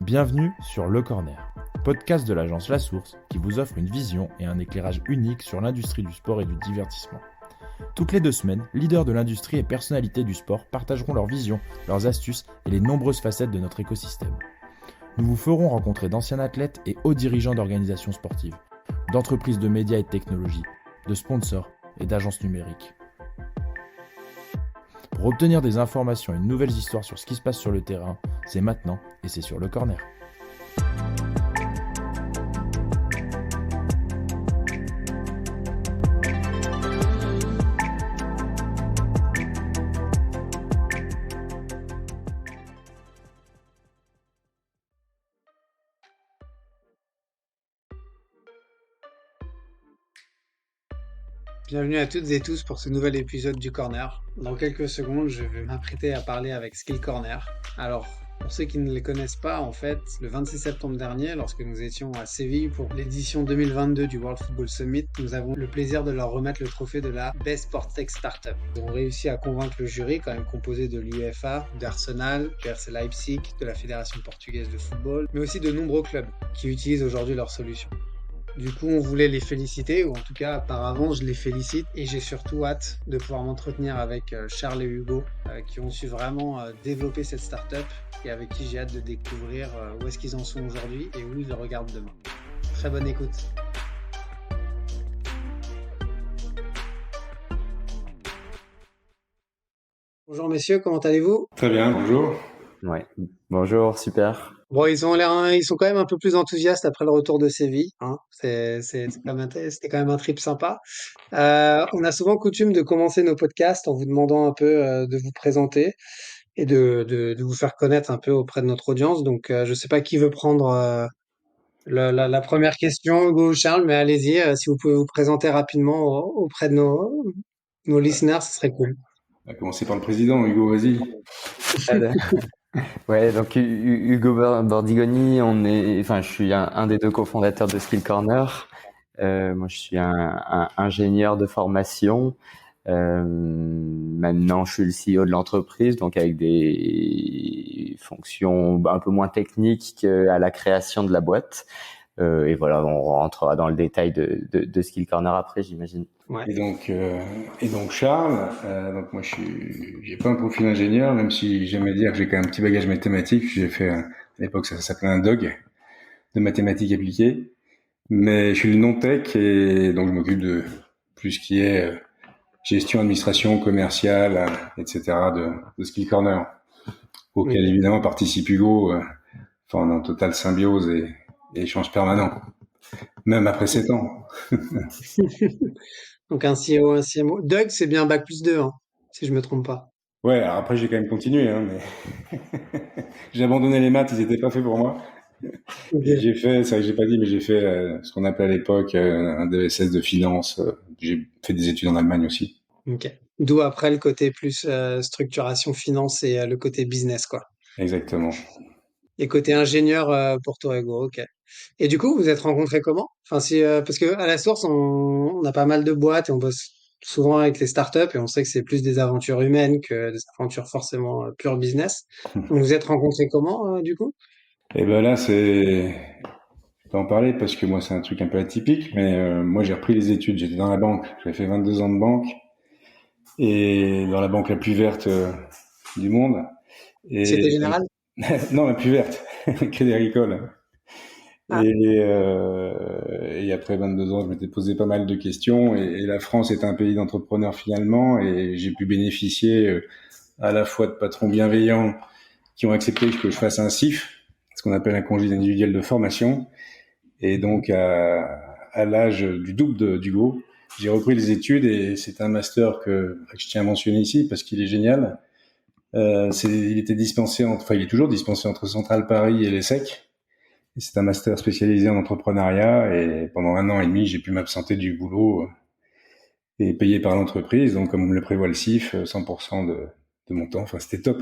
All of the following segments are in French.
Bienvenue sur Le Corner, podcast de l'agence La Source qui vous offre une vision et un éclairage unique sur l'industrie du sport et du divertissement. Toutes les 2 semaines, leaders de l'industrie et personnalités du sport partageront leurs visions, leurs astuces et les nombreuses facettes de notre écosystème. Nous vous ferons rencontrer d'anciens athlètes et hauts dirigeants d'organisations sportives, d'entreprises de médias et de technologies, de sponsors et d'agences numériques. Pour obtenir des informations et de nouvelles histoires sur ce qui se passe sur le terrain, c'est maintenant et c'est sur Le Corner. Bienvenue à toutes et tous pour ce nouvel épisode du Corner. Dans quelques secondes, je vais m'apprêter à parler avec Skill Corner. Alors, pour ceux qui ne les connaissent pas, en fait, le 26 septembre dernier, lorsque nous étions à Séville pour l'édition 2022 du World Football Summit, nous avons le plaisir de leur remettre le trophée de la Best Sport Tech Startup. Ils ont réussi à convaincre le jury, quand même composé de l'UEFA, d'Arsenal, du RC Leipzig, de la Fédération portugaise de football, mais aussi de nombreux clubs qui utilisent aujourd'hui leur solution. Du coup, on voulait les féliciter, ou en tout cas, par avance, je les félicite. Et j'ai surtout hâte de pouvoir m'entretenir avec Charles et Hugo, qui ont su vraiment développer cette startup et avec qui j'ai hâte de découvrir où est-ce qu'ils en sont aujourd'hui et où ils le regardent demain. Très bonne écoute. Bonjour messieurs, comment allez-vous? Très bien, bonjour. Ouais, bonjour, super. Bon, ils sont quand même un peu plus enthousiastes après le retour de Séville, hein. C'était quand même un trip sympa. On a souvent coutume de commencer nos podcasts en vous demandant un peu de vous présenter et de vous faire connaître un peu auprès de notre audience. Donc, je sais pas qui veut prendre la première question, Hugo ou Charles, mais allez-y, si vous pouvez vous présenter rapidement auprès de nos listeners, ce serait cool. On va commencer par le président, Hugo, vas-y. Ouais, donc Hugo Bordigoni, je suis un des 2 cofondateurs de Skill Corner. Moi, je suis un ingénieur de formation. Maintenant, je suis le CEO de l'entreprise, donc avec des fonctions un peu moins techniques qu'à la création de la boîte. Et voilà, on rentrera dans le détail de Skill Corner après, j'imagine. Ouais. Et donc Charles, donc moi j'ai pas un profil ingénieur, même si j'aimais dire que j'ai quand même un petit bagage mathématique. J'ai fait à l'époque ça s'appelait un DOG de mathématiques appliquées, mais je suis le non-tech et donc je m'occupe de plus ce qui est gestion, administration, commerciale, etc. de Skill Corner, auquel évidemment participe Hugo. On est en totale symbiose et échange permanent, même après 7 ans. Donc un CEO, un CMO. Doug, c'est bien bac+2, hein, si je me trompe pas. Ouais, alors après j'ai quand même continué, mais j'ai abandonné les maths, ils étaient pas faits pour moi. Okay. Et j'ai fait, c'est vrai que j'ai pas dit, mais j'ai fait ce qu'on appelait à l'époque un DESS de finance. J'ai fait des études en Allemagne aussi. Ok. D'où après le côté plus structuration finance et le côté business, quoi. Exactement. Et côté ingénieur pour Torrego, ok. Et du coup, vous êtes rencontrés comment? Enfin, si, parce que à la source, on a pas mal de boîtes et on bosse souvent avec les startups et on sait que c'est plus des aventures humaines que des aventures forcément pure business. Donc, vous êtes rencontrés comment, du coup? Et ben là, je peux en parler parce que moi c'est un truc un peu atypique, mais moi j'ai repris les études. J'étais dans la banque, j'ai fait 22 ans de banque et dans la banque la plus verte du monde. C'était Et général? non, la plus verte, Crédit Agricole. Ah, Et après 22 ans, je m'étais posé pas mal de questions. Et la France est un pays d'entrepreneurs finalement, et j'ai pu bénéficier à la fois de patrons bienveillants qui ont accepté que je fasse un CIF, ce qu'on appelle un congé individuel de formation. Et donc à l'âge du double d'Hugo, j'ai repris les études et c'est un master que je tiens à mentionner ici parce qu'il est génial. Il était dispensé, enfin il est toujours dispensé entre Centrale Paris et l'ESSEC. C'est un master spécialisé en entrepreneuriat et pendant 1 an et demi, j'ai pu m'absenter du boulot et payé par l'entreprise. Donc, comme le prévoit le CIF, 100% de mon temps. Enfin, c'était top.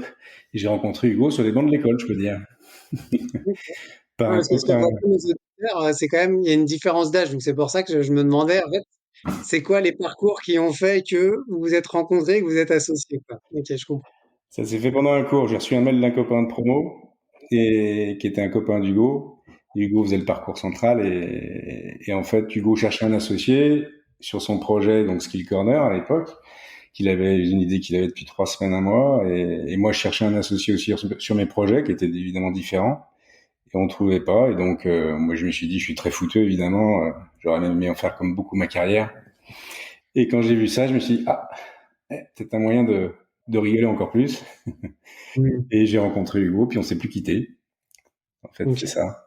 Et j'ai rencontré Hugo sur les bancs de l'école, je peux dire. Par ouais, un parce que ce que copain. pour tous nos auditeurs, c'est quand même, il y a une différence d'âge. Donc, c'est pour ça que je me demandais, en fait, c'est quoi les parcours qui ont fait que vous vous êtes rencontrés et que vous êtes associés, quoi. Ok, je comprends. Ça s'est fait pendant un cours. J'ai reçu un mail d'un copain de promo et qui était un copain d'Hugo. Hugo faisait le parcours central et en fait, Hugo cherchait un associé sur son projet, donc Skill Corner à l'époque, qu'il avait une idée qu'il avait depuis 3 semaines, un mois, et moi je cherchais un associé aussi sur mes projets qui étaient évidemment différents, et on trouvait pas, et donc moi je me suis dit, je suis très fouteux évidemment, j'aurais même aimé en faire comme beaucoup ma carrière, et quand j'ai vu ça, je me suis dit, peut-être un moyen de rigoler encore plus, et j'ai rencontré Hugo, puis on s'est plus quitté. En fait, c'est Ok. ça.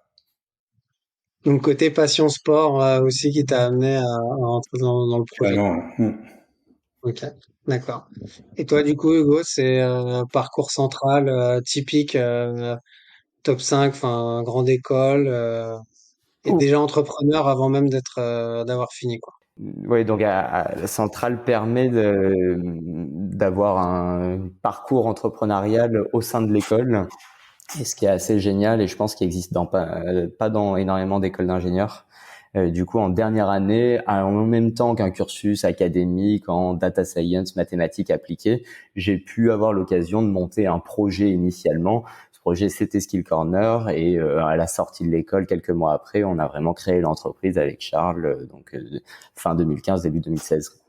Donc côté passion sport aussi qui t'a amené à rentrer dans le projet. Carrément. Ok, d'accord. Et toi, du coup, Hugo, c'est parcours central typique, top 5, enfin grande école, et déjà entrepreneur avant même d'avoir fini, quoi. Oui, donc la centrale permet d'avoir un parcours entrepreneurial au sein de l'école, et ce qui est assez génial, et je pense qu'il existe pas dans énormément d'écoles d'ingénieurs. Du coup, en dernière année, en même temps qu'un cursus académique en data science, mathématiques appliquées, j'ai pu avoir l'occasion de monter un projet initialement. Ce projet, c'était Skill Corner, et à la sortie de l'école, quelques mois après, on a vraiment créé l'entreprise avec Charles, fin 2015, début 2016.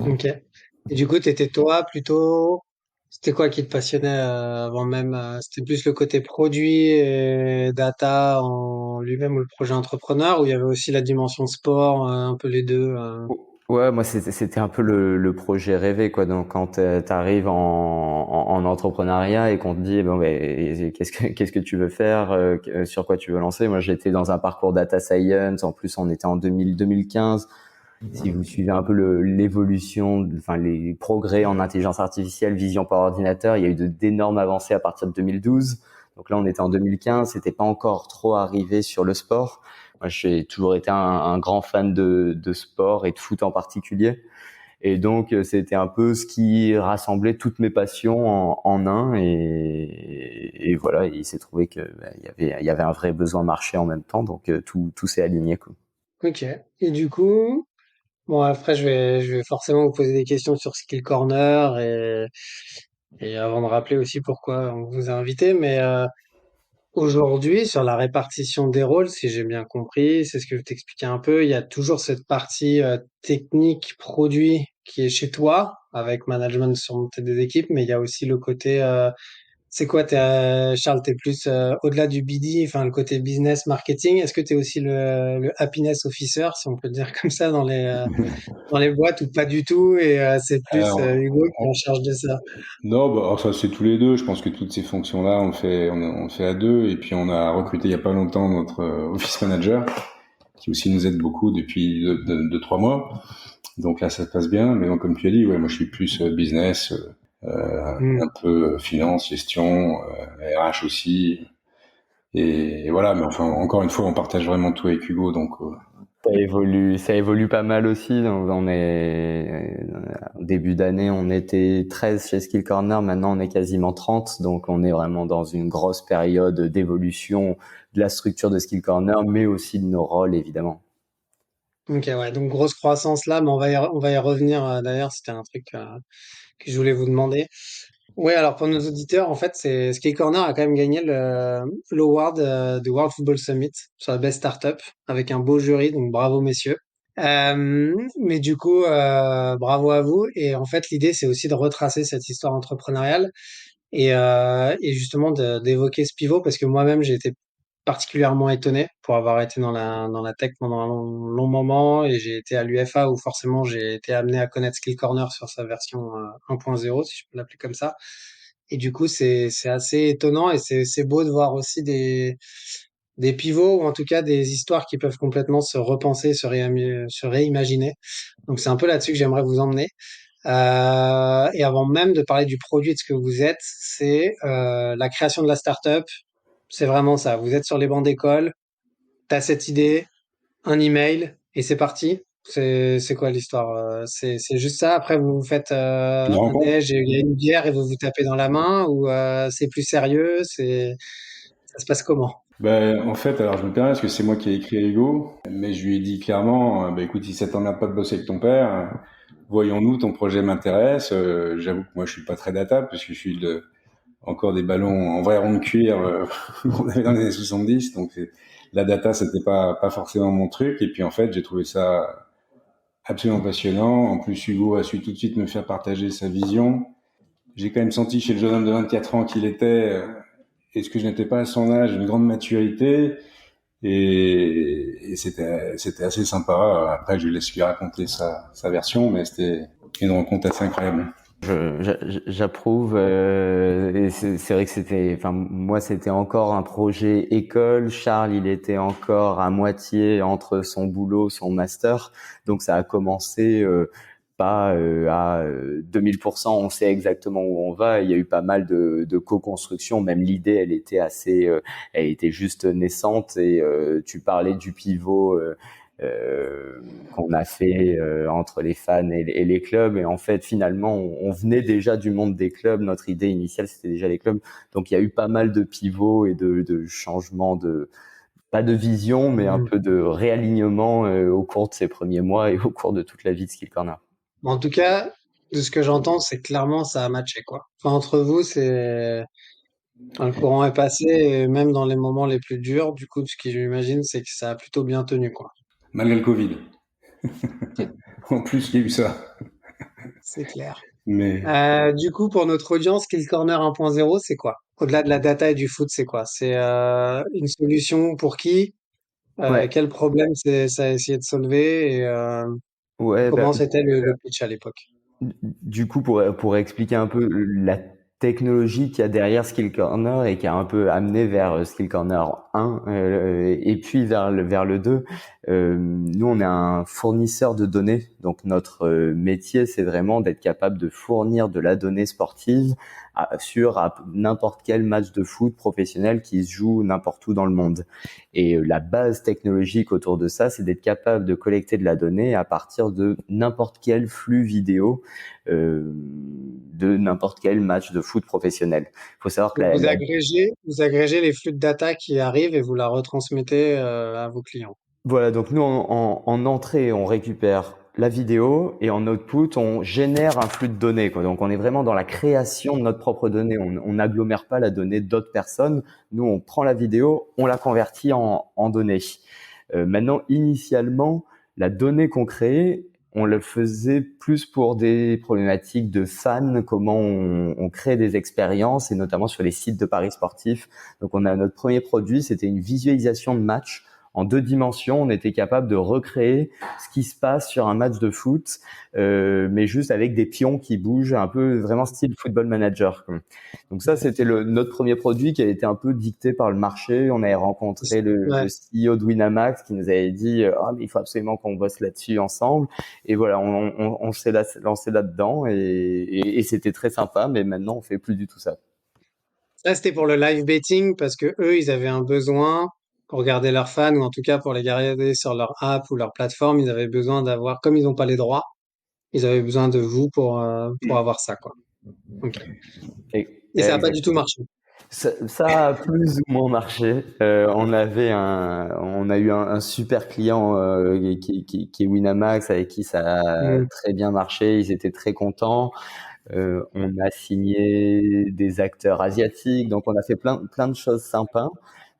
Ok. Et du coup, t'étais toi plutôt, c'était quoi qui te passionnait avant même, c'était plus le côté produit et data en lui-même ou le projet entrepreneur, ou il y avait aussi la dimension sport, un peu les deux. Ouais, moi c'était un peu le projet rêvé, quoi. Donc quand t'arrives en entrepreneuriat et qu'on te dit bon ben qu'est-ce que tu veux faire, sur quoi tu veux lancer. Moi j'étais dans un parcours data science. En plus on était en 2015. Si vous suivez un peu l'évolution, enfin les progrès en intelligence artificielle, vision par ordinateur, il y a eu d'énormes avancées à partir de 2012. Donc là on était en 2015, c'était pas encore trop arrivé sur le sport. Moi, j'ai toujours été un grand fan de sport et de foot en particulier. Et donc, c'était un peu ce qui rassemblait toutes mes passions en un. Et voilà, il s'est trouvé que il y avait un vrai besoin marché en même temps. Donc, tout s'est aligné, quoi. Ok. Et du coup, bon après je vais forcément vous poser des questions sur Skill Corner et avant de rappeler aussi pourquoi on vous a invité, mais aujourd'hui, sur la répartition des rôles, si j'ai bien compris, c'est ce que je t'expliquais un peu, il y a toujours cette partie technique produit qui est chez toi, avec management sur des équipes, mais il y a aussi le côté, c'est quoi, Charles, t'es plus au-delà du BD, enfin le côté business marketing, est-ce que t'es aussi le happiness officer, si on peut le dire comme ça, dans les boîtes ou pas du tout, et c'est plus Alors, Hugo qui est en charge de ça? non, bah, enfin, c'est tous les deux. Je pense que toutes ces fonctions-là, on le fait à deux. Et puis, on a recruté il y a pas longtemps notre office manager, qui aussi nous aide beaucoup depuis 2, 3 mois. Donc là, ça se passe bien. Mais donc, comme tu as dit, ouais, moi, je suis plus business, Hmm. un peu finance, gestion, RH aussi. Et voilà. Mais enfin, encore une fois, on partage vraiment tout avec Hugo. Donc, Ça évolue pas mal aussi. Donc on est au début d'année, on était 13 chez Skill Corner. Maintenant, on est quasiment 30. Donc, on est vraiment dans une grosse période d'évolution de la structure de Skill Corner, mais aussi de nos rôles, évidemment. Ok, ouais, donc grosse croissance là, mais on va y revenir. D'ailleurs, c'était un truc que je voulais vous demander. Ouais, alors pour nos auditeurs, en fait, c'est Skate Corner a quand même gagné l'award du World Football Summit sur la Best Startup avec un beau jury, donc bravo messieurs. Mais du coup, bravo à vous. Et en fait, l'idée, c'est aussi de retracer cette histoire entrepreneuriale et justement d'évoquer ce pivot parce que moi-même, j'ai été particulièrement étonné pour avoir été dans la tech pendant un long moment et j'ai été à l'UFA où forcément j'ai été amené à connaître Skill Corner sur sa version 1.0, si je peux l'appeler comme ça. Et du coup, c'est assez étonnant et c'est beau de voir aussi des pivots ou en tout cas des histoires qui peuvent complètement se repenser, se réimaginer. Donc c'est un peu là-dessus que j'aimerais vous emmener. Et avant même de parler du produit et de ce que vous êtes, c'est la création de la startup. C'est vraiment ça. Vous êtes sur les bancs d'école, t'as cette idée, un email et c'est parti. C'est quoi l'histoire? C'est juste ça. Après, vous vous faites une un rencontre. déj et il y a une bière et vous vous tapez dans la main ou c'est plus sérieux? Ça se passe comment? Ben, en fait, alors je me permets parce que c'est moi qui ai écrit à Hugo, mais je lui ai dit clairement, bah, écoute, si ça t'emmerde pas de bosser avec ton père, voyons-nous, ton projet m'intéresse. J'avoue que moi je suis pas très data parce que je suis encore des ballons en vrai rond de cuir qu'on avait dans les années 70. Donc la data, c'était pas forcément mon truc. Et puis en fait, j'ai trouvé ça absolument passionnant. En plus, Hugo a su tout de suite me faire partager sa vision. J'ai quand même senti chez le jeune homme de 24 ans qu'il était, et ce que je n'étais pas à son âge, une grande maturité. Et c'était assez sympa. Après, je lui laisse lui raconter sa version, mais c'était une rencontre assez incroyable. J'approuve, et c'est vrai que moi c'était encore un projet école. Charles, il était encore à moitié entre son boulot, son master, donc ça a commencé pas à 2000%. On sait exactement où on va. Il y a eu pas mal de co-construction. Même l'idée, elle était juste naissante. Et tu parlais du pivot. Qu'on a fait entre les fans et les clubs, et en fait finalement on venait déjà du monde des clubs. Notre idée initiale c'était déjà les clubs, donc il y a eu pas mal de pivots et de changements, pas de vision mais un peu de réalignement au cours de ces premiers mois et au cours de toute la vie de Skill Corner. En tout cas, de ce que j'entends, c'est clairement ça a matché, quoi. Enfin, entre vous, le courant est passé, et même dans les moments les plus durs. Du coup, ce que j'imagine, c'est que ça a plutôt bien tenu, quoi. Malgré le Covid. En plus, il y a eu ça. C'est clair. Mais Du coup, pour notre audience, Kill Corner 1.0, c'est quoi? Au-delà de la data et du foot, c'est quoi? C'est une solution pour qui? Ouais, Quel problème ça a essayé de solver? Et ouais, comment c'était le pitch à l'époque? du coup, pour expliquer un peu la technologie qu'il y a derrière Skill Corner et qui a un peu amené vers Skill Corner 1 et puis vers le 2, nous on est un fournisseur de données. Donc notre métier, c'est vraiment d'être capable de fournir de la donnée sportive sur n'importe quel match de foot professionnel qui se joue n'importe où dans le monde. Et la base technologique autour de ça, c'est d'être capable de collecter de la donnée à partir de n'importe quel flux vidéo de n'importe quel match de foot professionnel. Il faut savoir que Donc, vous agrégez les flux de data qui arrivent et vous la retransmettez à vos clients. voilà, donc nous en entrée, on récupère la vidéo et en output, on génère un flux de données, quoi. Donc on est vraiment dans la création de notre propre donnée. On n'agglomère pas la donnée d'autres personnes. Nous, on prend la vidéo, on la convertit en données. Maintenant, initialement, la donnée qu'on crée, on le faisait plus pour des problématiques de fans, comment on crée des expériences, et notamment sur les sites de paris sportifs. Donc on a notre premier produit, c'était une visualisation de match en 2 dimensions. On était capable de recréer ce qui se passe sur un match de foot, mais juste avec des pions qui bougent, un peu vraiment style Football Manager. Donc ça, c'était notre premier produit qui a été un peu dicté par le marché. On avait rencontré le Ouais. CEO de Winamax qui nous avait dit mais il faut absolument qu'on bosse là-dessus ensemble. Et voilà, on s'est lancé là-dedans et c'était très sympa, mais maintenant on fait plus du tout ça. Ça, c'était pour le live betting parce que eux, ils avaient un besoin pour regarder leurs fans ou en tout cas pour les garder sur leur app ou leur plateforme. Ils avaient besoin d'avoir, comme ils n'ont pas les droits, ils avaient besoin de vous pour avoir ça, quoi. Ok. Et ça n'a pas du tout Exactement. marché. Ça a plus ou moins marché. On a eu un super client qui est Winamax, avec qui ça a Hmm. très bien marché. Ils étaient très contents. On a signé des acteurs asiatiques, donc on a fait plein de choses sympas.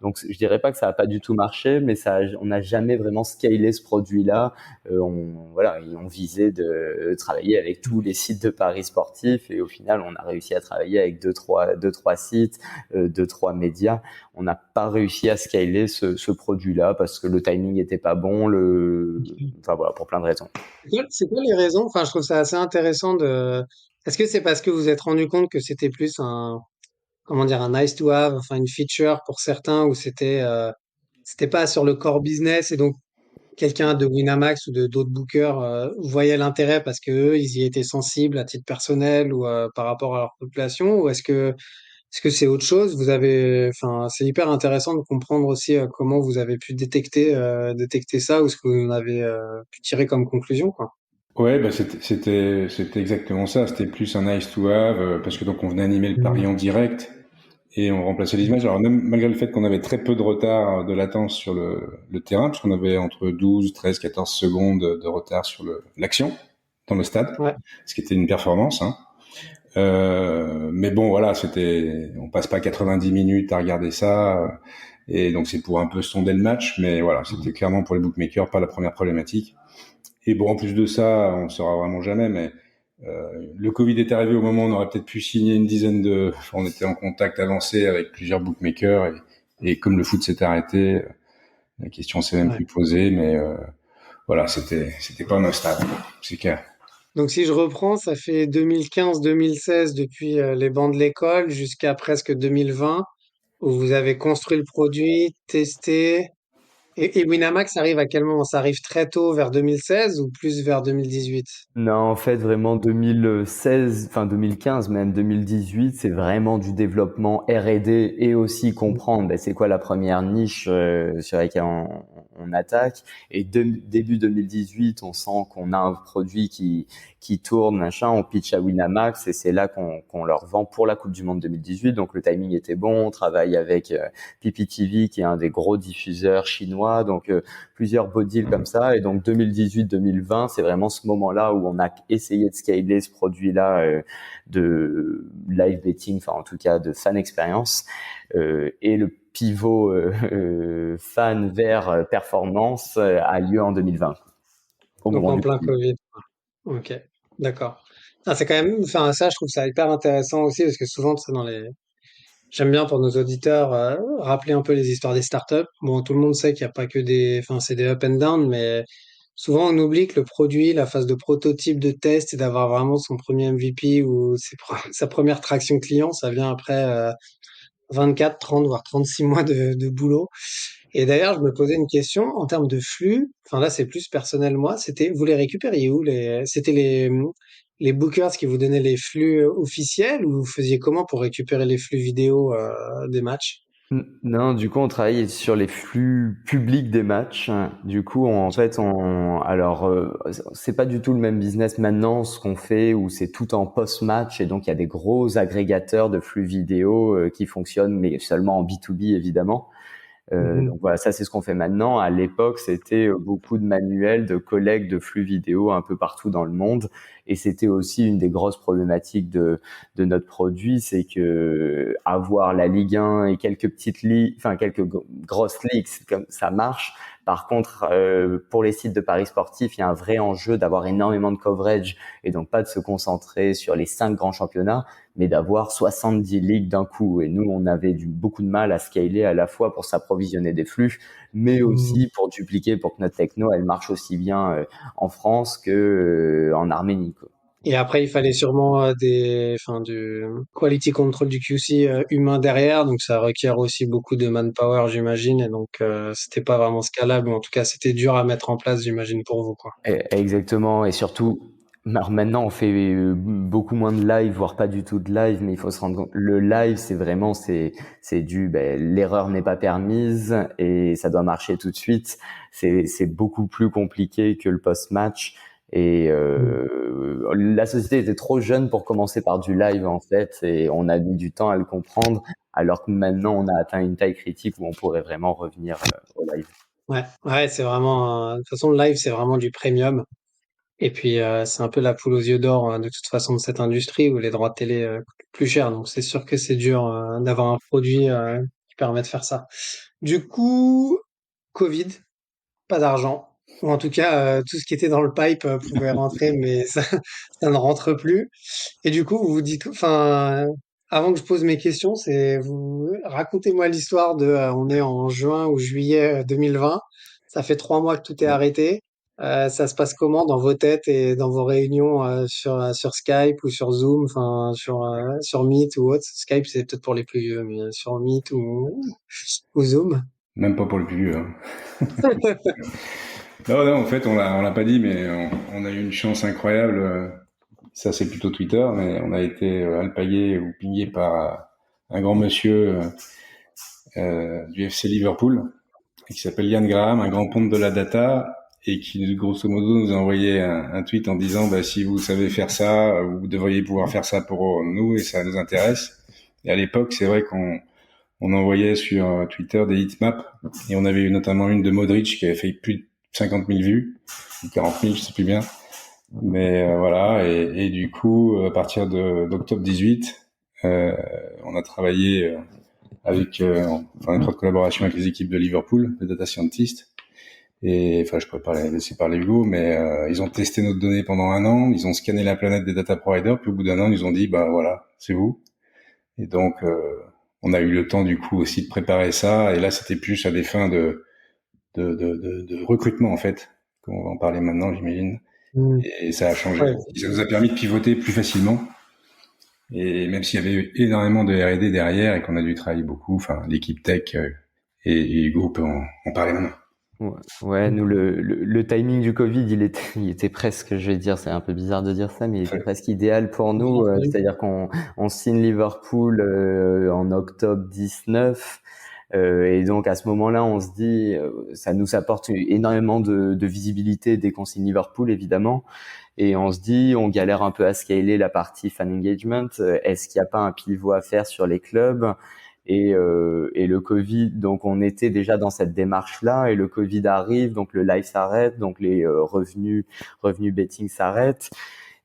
Donc je dirais pas que ça a pas du tout marché, mais on n'a jamais vraiment scalé ce produit-là. On visait de travailler avec tous les sites de paris sportifs, et au final on a réussi à travailler avec deux trois sites, 2-3 médias. On n'a pas réussi à scaler ce produit-là parce que le timing était pas bon, enfin voilà, pour plein de raisons. C'est quoi les raisons? Enfin, je trouve ça assez intéressant de. Est-ce que c'est parce que vous vous êtes rendu compte que c'était plus comment dire, un nice to have, enfin une feature pour certains, ou c'était pas sur le core business, et donc quelqu'un de Winamax ou de d'autres bookers voyait l'intérêt parce que eux, ils y étaient sensibles à titre personnel ou par rapport à leur population, ou est-ce que c'est autre chose? Enfin, c'est hyper intéressant de comprendre aussi comment vous avez pu détecter ça, ou ce que vous en avez pu tirer comme conclusion, quoi. ouais, bah c'était exactement ça. C'était plus un nice to have parce que donc on venait animer le pari Mhm. en direct et on remplaçait les images. Alors même malgré le fait qu'on avait très peu de retard de latence sur le terrain, parce qu'on avait entre 12, 13, 14 secondes de retard sur l'action dans le stade, Ouais. ce qui était une performance, hein. Mais bon, voilà, on passe pas 90 minutes à regarder ça, et donc c'est pour un peu sonder le match, mais voilà, c'était clairement pour les bookmakers pas la première problématique. Et bon, en plus de ça, on ne saura vraiment jamais, mais le Covid est arrivé au moment où on aurait peut-être pu signer on était en contact avancé avec plusieurs bookmakers, et comme le foot s'est arrêté, la question s'est même plus posée, mais voilà, c'était pas un stade, c'est clair. Donc si je reprends, ça fait 2015-2016 depuis les bancs de l'école jusqu'à presque 2020 où vous avez construit le produit, testé. Et Winamax arrive à quel moment? Ça arrive très tôt vers 2016 ou plus vers 2018? Non, en fait, vraiment 2016, enfin 2015, même 2018, c'est vraiment du développement R&D et aussi comprendre c'est quoi la première niche sur laquelle on attaque. Et début 2018, on sent qu'on a un produit qui tourne, machin, on pitch à Winamax et c'est là qu'on leur vend pour la Coupe du Monde 2018. Donc le timing était bon, on travaille avec PPTV qui est un des gros diffuseurs chinois, donc plusieurs beaux deals comme ça. Et donc 2018-2020, c'est vraiment ce moment-là où on a essayé de scaler ce produit-là de live betting, enfin en tout cas de fan expérience, et le pivot fan vers performance a lieu en 2020. Donc en plein Covid. Ok, d'accord. Ah, c'est quand même, enfin ça, je trouve ça hyper intéressant aussi parce que souvent, c'est j'aime bien pour nos auditeurs rappeler un peu les histoires des startups. Bon, tout le monde sait qu'il n'y a pas que enfin c'est des up and down, mais souvent on oublie que le produit, la phase de prototype, de test, et d'avoir vraiment son premier MVP ou sa première traction client, ça vient après 24, 30, voire 36 mois de boulot. Et d'ailleurs, je me posais une question en termes de flux. Enfin là, c'est plus personnel moi. Vous les récupériez où c'était les bookers qui vous donnaient les flux officiels ou vous faisiez comment pour récupérer les flux vidéo des matchs? Non, du coup, on travaille sur les flux publics des matchs. Du coup, en fait, alors, c'est pas du tout le même business maintenant, ce qu'on fait, où c'est tout en post-match, et donc il y a des gros agrégateurs de flux vidéo qui fonctionnent, mais seulement en B2B, évidemment. Donc voilà, ça c'est ce qu'on fait maintenant. À l'époque, c'était beaucoup de manuels de collecte de flux vidéo un peu partout dans le monde, et c'était aussi une des grosses problématiques de notre produit, c'est que avoir la Ligue 1 et quelques petites ligues, enfin quelques grosses ligues, comme ça marche. Par contre, pour les sites de paris sportifs, il y a un vrai enjeu d'avoir énormément de coverage et donc pas de se concentrer sur les 5 grands championnats, mais d'avoir 70 ligues d'un coup. Et nous, on avait beaucoup de mal à scaler à la fois pour s'approvisionner des flux, mais aussi pour dupliquer, pour que notre techno, elle marche aussi bien en France que en Arménie, quoi. Et après, il fallait sûrement du quality control du QC humain derrière, donc ça requiert aussi beaucoup de manpower, j'imagine, et donc c'était pas vraiment scalable, ou en tout cas c'était dur à mettre en place, j'imagine, pour vous, quoi. Exactement, et surtout, alors maintenant on fait beaucoup moins de live, voire pas du tout de live, mais il faut se rendre compte, le live c'est vraiment l'erreur n'est pas permise et ça doit marcher tout de suite. C'est beaucoup plus compliqué que le post-match. Et la société était trop jeune pour commencer par du live en fait, et on a mis du temps à le comprendre, alors que maintenant on a atteint une taille critique où on pourrait vraiment revenir au live. Ouais, c'est vraiment, de toute façon, le live, c'est vraiment du premium. Et puis, c'est un peu la poule aux yeux d'or, de toute façon, de cette industrie où les droits de télé coûtent plus cher. Donc, c'est sûr que c'est dur d'avoir un produit qui permet de faire ça. Du coup, Covid, pas d'argent. Ou en tout cas, tout ce qui était dans le pipe pouvait rentrer, mais ça ne rentre plus. Et du coup, vous vous dites, enfin, avant que je pose mes questions, racontez-moi l'histoire on est en juin ou juillet 2020. Ça fait 3 mois que tout est arrêté. Ça se passe comment dans vos têtes et dans vos réunions sur Skype ou sur Zoom, enfin sur Meet ou autre. Skype, c'est peut-être pour les plus vieux, mais sur Meet ou Zoom. Même pas pour le plus vieux, hein. Non, en fait, on l'a pas dit, mais on a eu une chance incroyable. Ça, c'est plutôt Twitter, mais on a été alpagué ou pingé par un grand monsieur du FC Liverpool, qui s'appelle Ian Graham, un grand ponte de la data, et qui, grosso modo, nous a envoyé un tweet en disant, si vous savez faire ça, vous devriez pouvoir faire ça pour nous, et ça nous intéresse. Et à l'époque, c'est vrai qu'on envoyait sur Twitter des heatmaps, et on avait eu notamment une de Modric qui avait fait plus de 50 000 vues, ou 40 000, je sais plus bien. Mais voilà, et du coup, à partir d'octobre 18, on a travaillé avec, enfin, une étroite collaboration avec les équipes de Liverpool, les data scientists. Et enfin, je pourrais laisser parler Hugo, mais ils ont testé notre donnée pendant 1 an, ils ont scanné la planète des data providers, puis au bout d'1 an, ils nous ont dit, bah voilà, c'est vous. Et donc, on a eu le temps du coup aussi de préparer ça. Et là, c'était plus à des fins de recrutement en fait, comme on va en parler maintenant, j'imagine. Mm. Et ça a changé. Ouais. Ça nous a permis de pivoter plus facilement. Et même s'il y avait eu énormément de R&D derrière et qu'on a dû travailler beaucoup, enfin l'équipe tech et Hugo peut en parler maintenant. Ouais, nous le timing du Covid, il était presque, je vais dire, c'est un peu bizarre de dire ça, mais il était presque idéal pour nous. C'est-à-dire qu'on signe Liverpool en octobre 19. Et donc à ce moment-là, on se dit, ça nous apporte énormément de visibilité dès qu'on signe Liverpool, évidemment. Et on se dit, on galère un peu à scaler la partie fan engagement. Est-ce qu'il n'y a pas un pivot à faire sur les clubs? Et le Covid, donc on était déjà dans cette démarche-là, et le Covid arrive, donc le live s'arrête, donc les revenus betting s'arrêtent.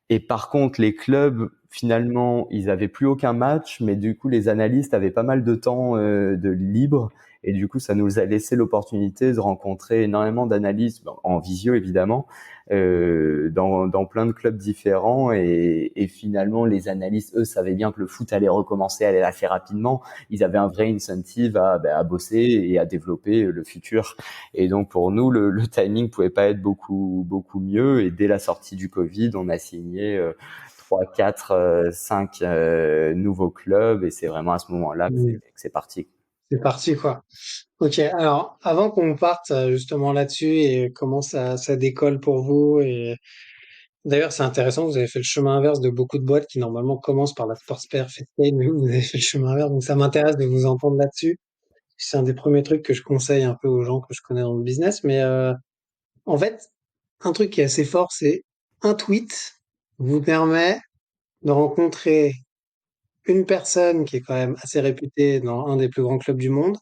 Et par contre, les clubs, finalement, ils avaient plus aucun match, mais du coup, les analystes avaient pas mal de temps de libre. Et du coup, ça nous a laissé l'opportunité de rencontrer énormément d'analystes, en visio évidemment, dans plein de clubs différents. Et finalement, les analystes, eux, savaient bien que le foot allait recommencer, allait assez rapidement. Ils avaient un vrai incentive à bosser et à développer le futur. Et donc, pour nous, le timing pouvait pas être beaucoup mieux. Et dès la sortie du Covid, on a signé 3, 4, 5 nouveaux clubs. Et c'est vraiment à ce moment-là que Mm. c'est parti. C'est parti, quoi. Ok, alors avant qu'on parte justement là-dessus et comment ça décolle pour vous, et d'ailleurs c'est intéressant, vous avez fait le chemin inverse de beaucoup de boîtes qui normalement commencent par la sports perf et paid, mais vous avez fait le chemin inverse, donc ça m'intéresse de vous entendre là-dessus. C'est un des premiers trucs que je conseille un peu aux gens que je connais dans le business, mais en fait, un truc qui est assez fort, c'est un tweet vous permet de rencontrer une personne qui est quand même assez réputée dans un des plus grands clubs du monde.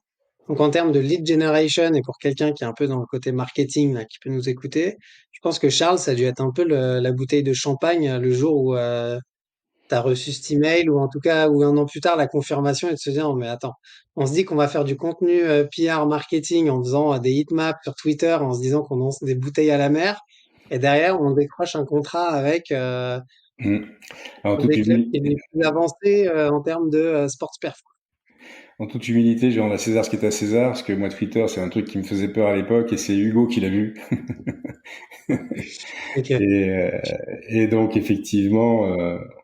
Donc en termes de lead generation et pour quelqu'un qui est un peu dans le côté marketing, là, qui peut nous écouter, je pense que Charles, ça a dû être un peu la bouteille de champagne le jour où tu as reçu cet email, ou en tout cas ou 1 an plus tard la confirmation, et de se dire oh, mais attends, on se dit qu'on va faire du contenu PR marketing en faisant des heatmaps sur Twitter, en se disant qu'on lance des bouteilles à la mer, et derrière on décroche un contrat avec En un toute des clubs qui est humilité, les plus avancés en termes de sports perf. je rends à César ce qui est à César, parce que moi Twitter c'est un truc qui me faisait peur à l'époque et c'est Hugo qui l'a vu. Ok. Et, euh, et donc effectivement,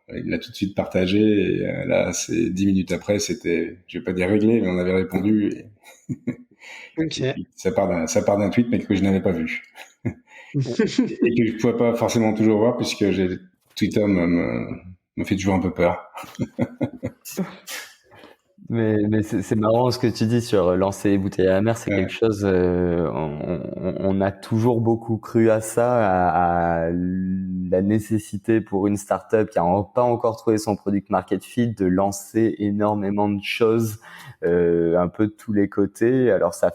il l'a tout de suite partagé. Et là, c'est 10 minutes après, c'était, je vais pas dire réglé, mais on avait répondu. Et Ok. puis ça part d'un tweet, mais que je n'avais pas vu et que je pouvais pas forcément toujours voir, puisque Twitter me fait toujours un peu peur. Mais c'est marrant ce que tu dis sur lancer les bouteilles à la mer, c'est quelque Ouais. chose, on a toujours beaucoup cru à ça, à la nécessité pour une startup qui a pas encore trouvé son product market fit de lancer énormément de choses, un peu de tous les côtés. Alors ça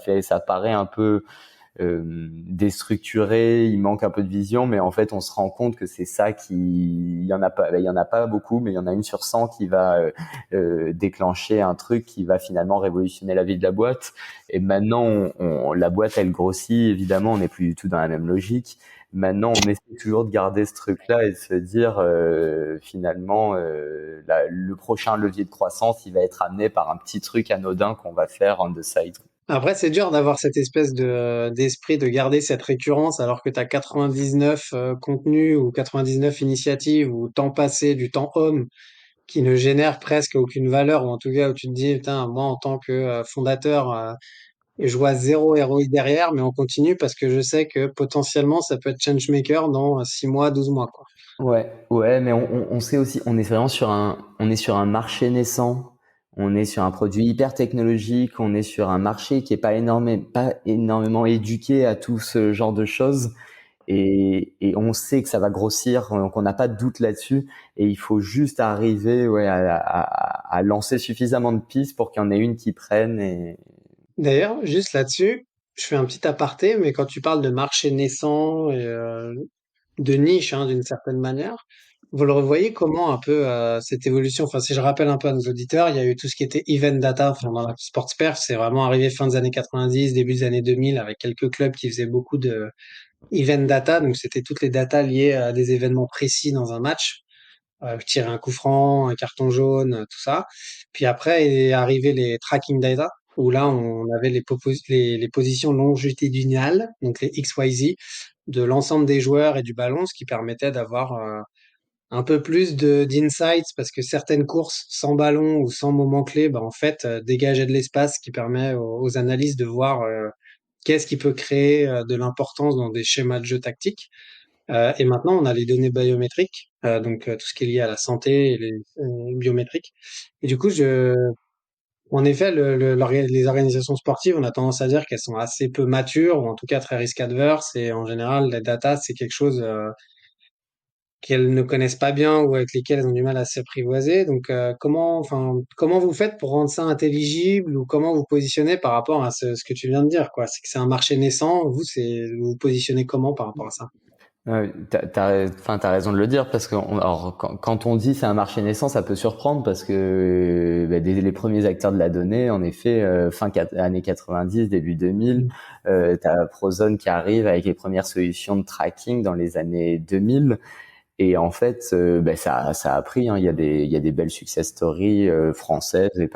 paraît un peu déstructuré, il manque un peu de vision, mais en fait on se rend compte que c'est ça il y en a pas beaucoup, mais il y en a une sur 100 qui va déclencher un truc qui va finalement révolutionner la vie de la boîte. Et maintenant la boîte elle grossit, évidemment on n'est plus du tout dans la même logique. Maintenant on essaie toujours de garder ce truc là et de se dire finalement le prochain levier de croissance il va être amené par un petit truc anodin qu'on va faire on the side. Après, c'est dur d'avoir cette espèce de d'esprit de garder cette récurrence alors que tu as 99 contenus ou 99 initiatives ou temps passé, du temps homme qui ne génèrent presque aucune valeur, ou en tout cas où tu te dis, putain, moi en tant que fondateur, et je vois zéro ROI derrière, mais on continue parce que je sais que potentiellement ça peut être changemaker dans 6 mois, 12 mois, quoi. Ouais, mais on sait aussi, on est sur un marché naissant, on est sur un produit hyper technologique, on est sur un marché qui est pas énormément éduqué à tout ce genre de choses, et on sait que ça va grossir, donc on n'a pas de doute là-dessus, et il faut juste arriver, ouais, à lancer suffisamment de pistes pour qu'il y en ait une qui prenne, et D'ailleurs, juste là-dessus, je fais un petit aparté, mais quand tu parles de marché naissant, de niche, hein, d'une certaine manière. Vous le revoyez comment un peu cette évolution? Enfin, si je rappelle un peu à nos auditeurs, il y a eu tout ce qui était event data, enfin, dans la sports perf, c'est vraiment arrivé fin des années 90, début des années 2000, avec quelques clubs qui faisaient beaucoup de event data, donc c'était toutes les datas liées à des événements précis dans un match, tirer un coup franc, un carton jaune, tout ça. Puis après est arrivé les tracking data, où là on avait les positions longitudinales, donc les XYZ, de l'ensemble des joueurs et du ballon, ce qui permettait d'avoir un peu plus de d'insights, parce que certaines courses sans ballon ou sans moment clé, bah, en fait, dégageaient de l'espace, qui permet aux analystes de voir qu'est-ce qui peut créer de l'importance dans des schémas de jeu tactiques. Et maintenant, on a les données biométriques, donc tout ce qui est lié à la santé et les biométriques. Et du coup, en effet, les organisations sportives, on a tendance à dire qu'elles sont assez peu matures, ou en tout cas très risque adverse. Et en général, la data, c'est quelque chose qu'elles ne connaissent pas bien ou avec lesquelles elles ont du mal à s'apprivoiser. Donc, comment vous faites pour rendre ça intelligible, ou comment vous positionnez par rapport à ce que tu viens de dire, quoi? C'est que c'est un marché naissant. Vous vous positionnez comment par rapport à ça? T'as raison de le dire parce que alors, quand on dit c'est un marché naissant, ça peut surprendre parce que dès les premiers acteurs de la donnée, en effet, années 90, début 2000, t'as Prozone qui arrive avec les premières solutions de tracking dans les années 2000. Et en fait, ça a pris. Hein. Il y a des belles success stories françaises et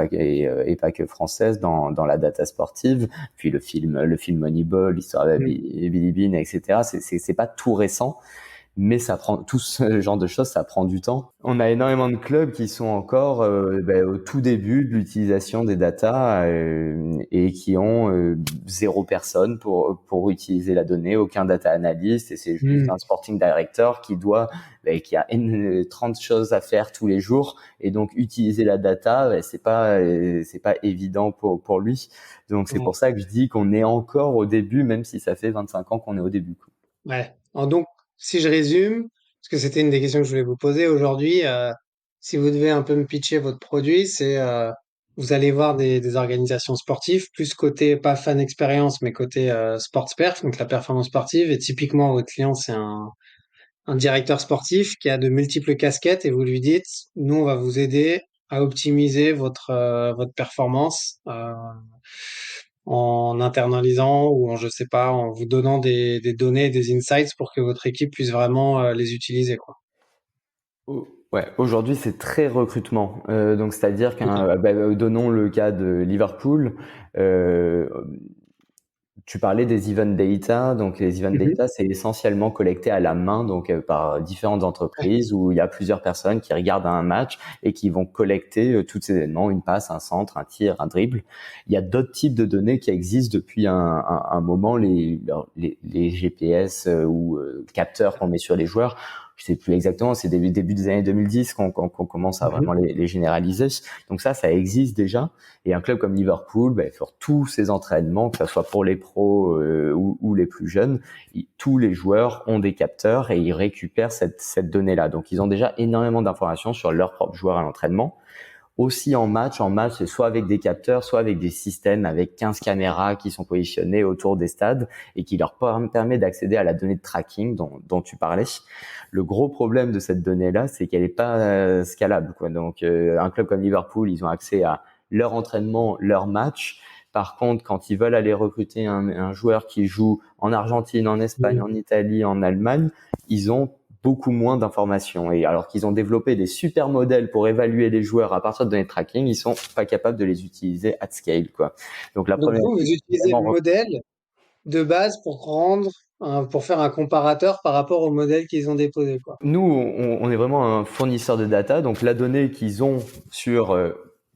pas que françaises dans la data sportive. Puis le film Moneyball, l'histoire de Mm. Billy Bean, etc. C'est pas tout récent, mais ça prend tout ce genre de choses, ça prend du temps. On a énormément de clubs qui sont encore au tout début de l'utilisation des data et qui ont zéro personne pour utiliser la donnée, aucun data analyst, et c'est juste Mm. un sporting director qui a 30 choses à faire tous les jours, et donc utiliser la data, c'est pas évident pour lui. Donc c'est Ouais. pour ça que je dis qu'on est encore au début, même si ça fait 25 ans qu'on est au début. Ouais. Donc, si je résume, parce que c'était une des questions que je voulais vous poser aujourd'hui, si vous devez un peu me pitcher votre produit, vous allez voir des organisations sportives, plus côté, pas fan expérience, mais côté sports perf, donc la performance sportive. Et typiquement, votre client, c'est un directeur sportif qui a de multiples casquettes, et vous lui dites, nous, on va vous aider à optimiser votre performance en internalisant, ou en, je sais pas, en vous donnant des données, des insights pour que votre équipe puisse vraiment les utiliser, quoi. Ouais, aujourd'hui c'est très recrutement. Donc c'est-à-dire Ok. donnons le cas de Liverpool. Euh, Tu parlais des event data. Donc les event Mhm. data, c'est essentiellement collecté à la main, donc par différentes Ouais. entreprises où il y a plusieurs personnes qui regardent un match et qui vont collecter tous ces événements, une passe, un centre, un tir, un dribble. Il y a d'autres types de données qui existent depuis un moment, les GPS ou capteurs qu'on met sur les joueurs. Je sais plus exactement, c'est début des années 2010 qu'on commence à vraiment Mhm. les généraliser. Donc ça existe déjà. Et un club comme Liverpool, sur tous ses entraînements, que ce soit pour les pros ou les plus jeunes, tous les joueurs ont des capteurs et ils récupèrent cette donnée-là. Donc ils ont déjà énormément d'informations sur leurs propres joueurs à l'entraînement. Aussi en match, c'est soit avec des capteurs, soit avec des systèmes avec 15 caméras qui sont positionnées autour des stades et qui leur permet d'accéder à la donnée de tracking dont tu parlais. Le gros problème de cette donnée-là, c'est qu'elle n'est pas scalable, quoi. Donc, un club comme Liverpool, ils ont accès à leur entraînement, leur match. Par contre, quand ils veulent aller recruter un joueur qui joue en Argentine, en Espagne, en Mhm. Italie, en Allemagne, ils ont beaucoup moins d'informations. Et alors qu'ils ont développé des super modèles pour évaluer les joueurs à partir de données de tracking, ils sont pas capables de les utiliser at scale, quoi. Donc la Donc première, vous c'est utilisez le évidemment. modèle de base pour faire un comparateur par rapport au modèle qu'ils ont déposé, quoi. Nous, on est vraiment un fournisseur de data, donc la donnée qu'ils ont sur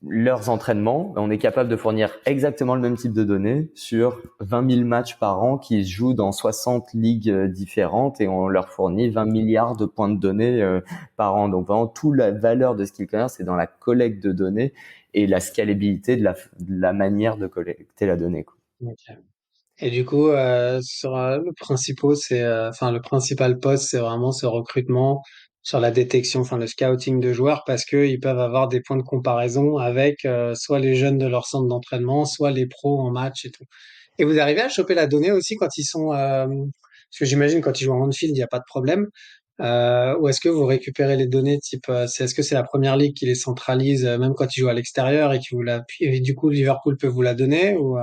leurs entraînements, on est capable de fournir exactement le même type de données sur 20 000 matchs par an qui se jouent dans 60 ligues différentes, et on leur fournit 20 milliards de points de données par an. Donc vraiment, toute la valeur de Skillconnect, c'est dans la collecte de données et la scalabilité de la manière de collecter la donnée, quoi. Ok. Et du coup, le principal poste, c'est vraiment ce recrutement sur la détection, enfin le scouting de joueurs, parce que ils peuvent avoir des points de comparaison avec soit les jeunes de leur centre d'entraînement, soit les pros en match et tout. Et vous arrivez à choper la donnée aussi quand ils sont Parce que j'imagine quand ils jouent en on-field, il n'y a pas de problème. Ou est-ce que vous récupérez les données type, est-ce que c'est la première ligue qui les centralise, même quand ils jouent à l'extérieur et qui vous la, et du coup, Liverpool peut vous la donner ou,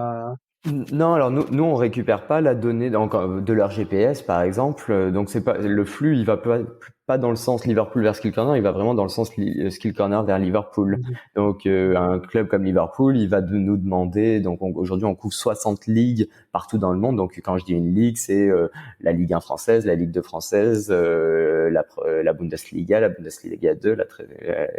Non, alors nous on récupère pas la donnée de leur GPS par exemple. Donc c'est pas le flux, il va pas dans le sens Liverpool vers Skill Corner, il va vraiment dans le sens Skill Corner vers Liverpool. Donc un club comme Liverpool, il va nous demander. Donc aujourd'hui on couvre 60 ligues partout dans le monde. Donc quand je dis une ligue, c'est la Ligue 1 française, la Ligue 2 française, la Bundesliga 2,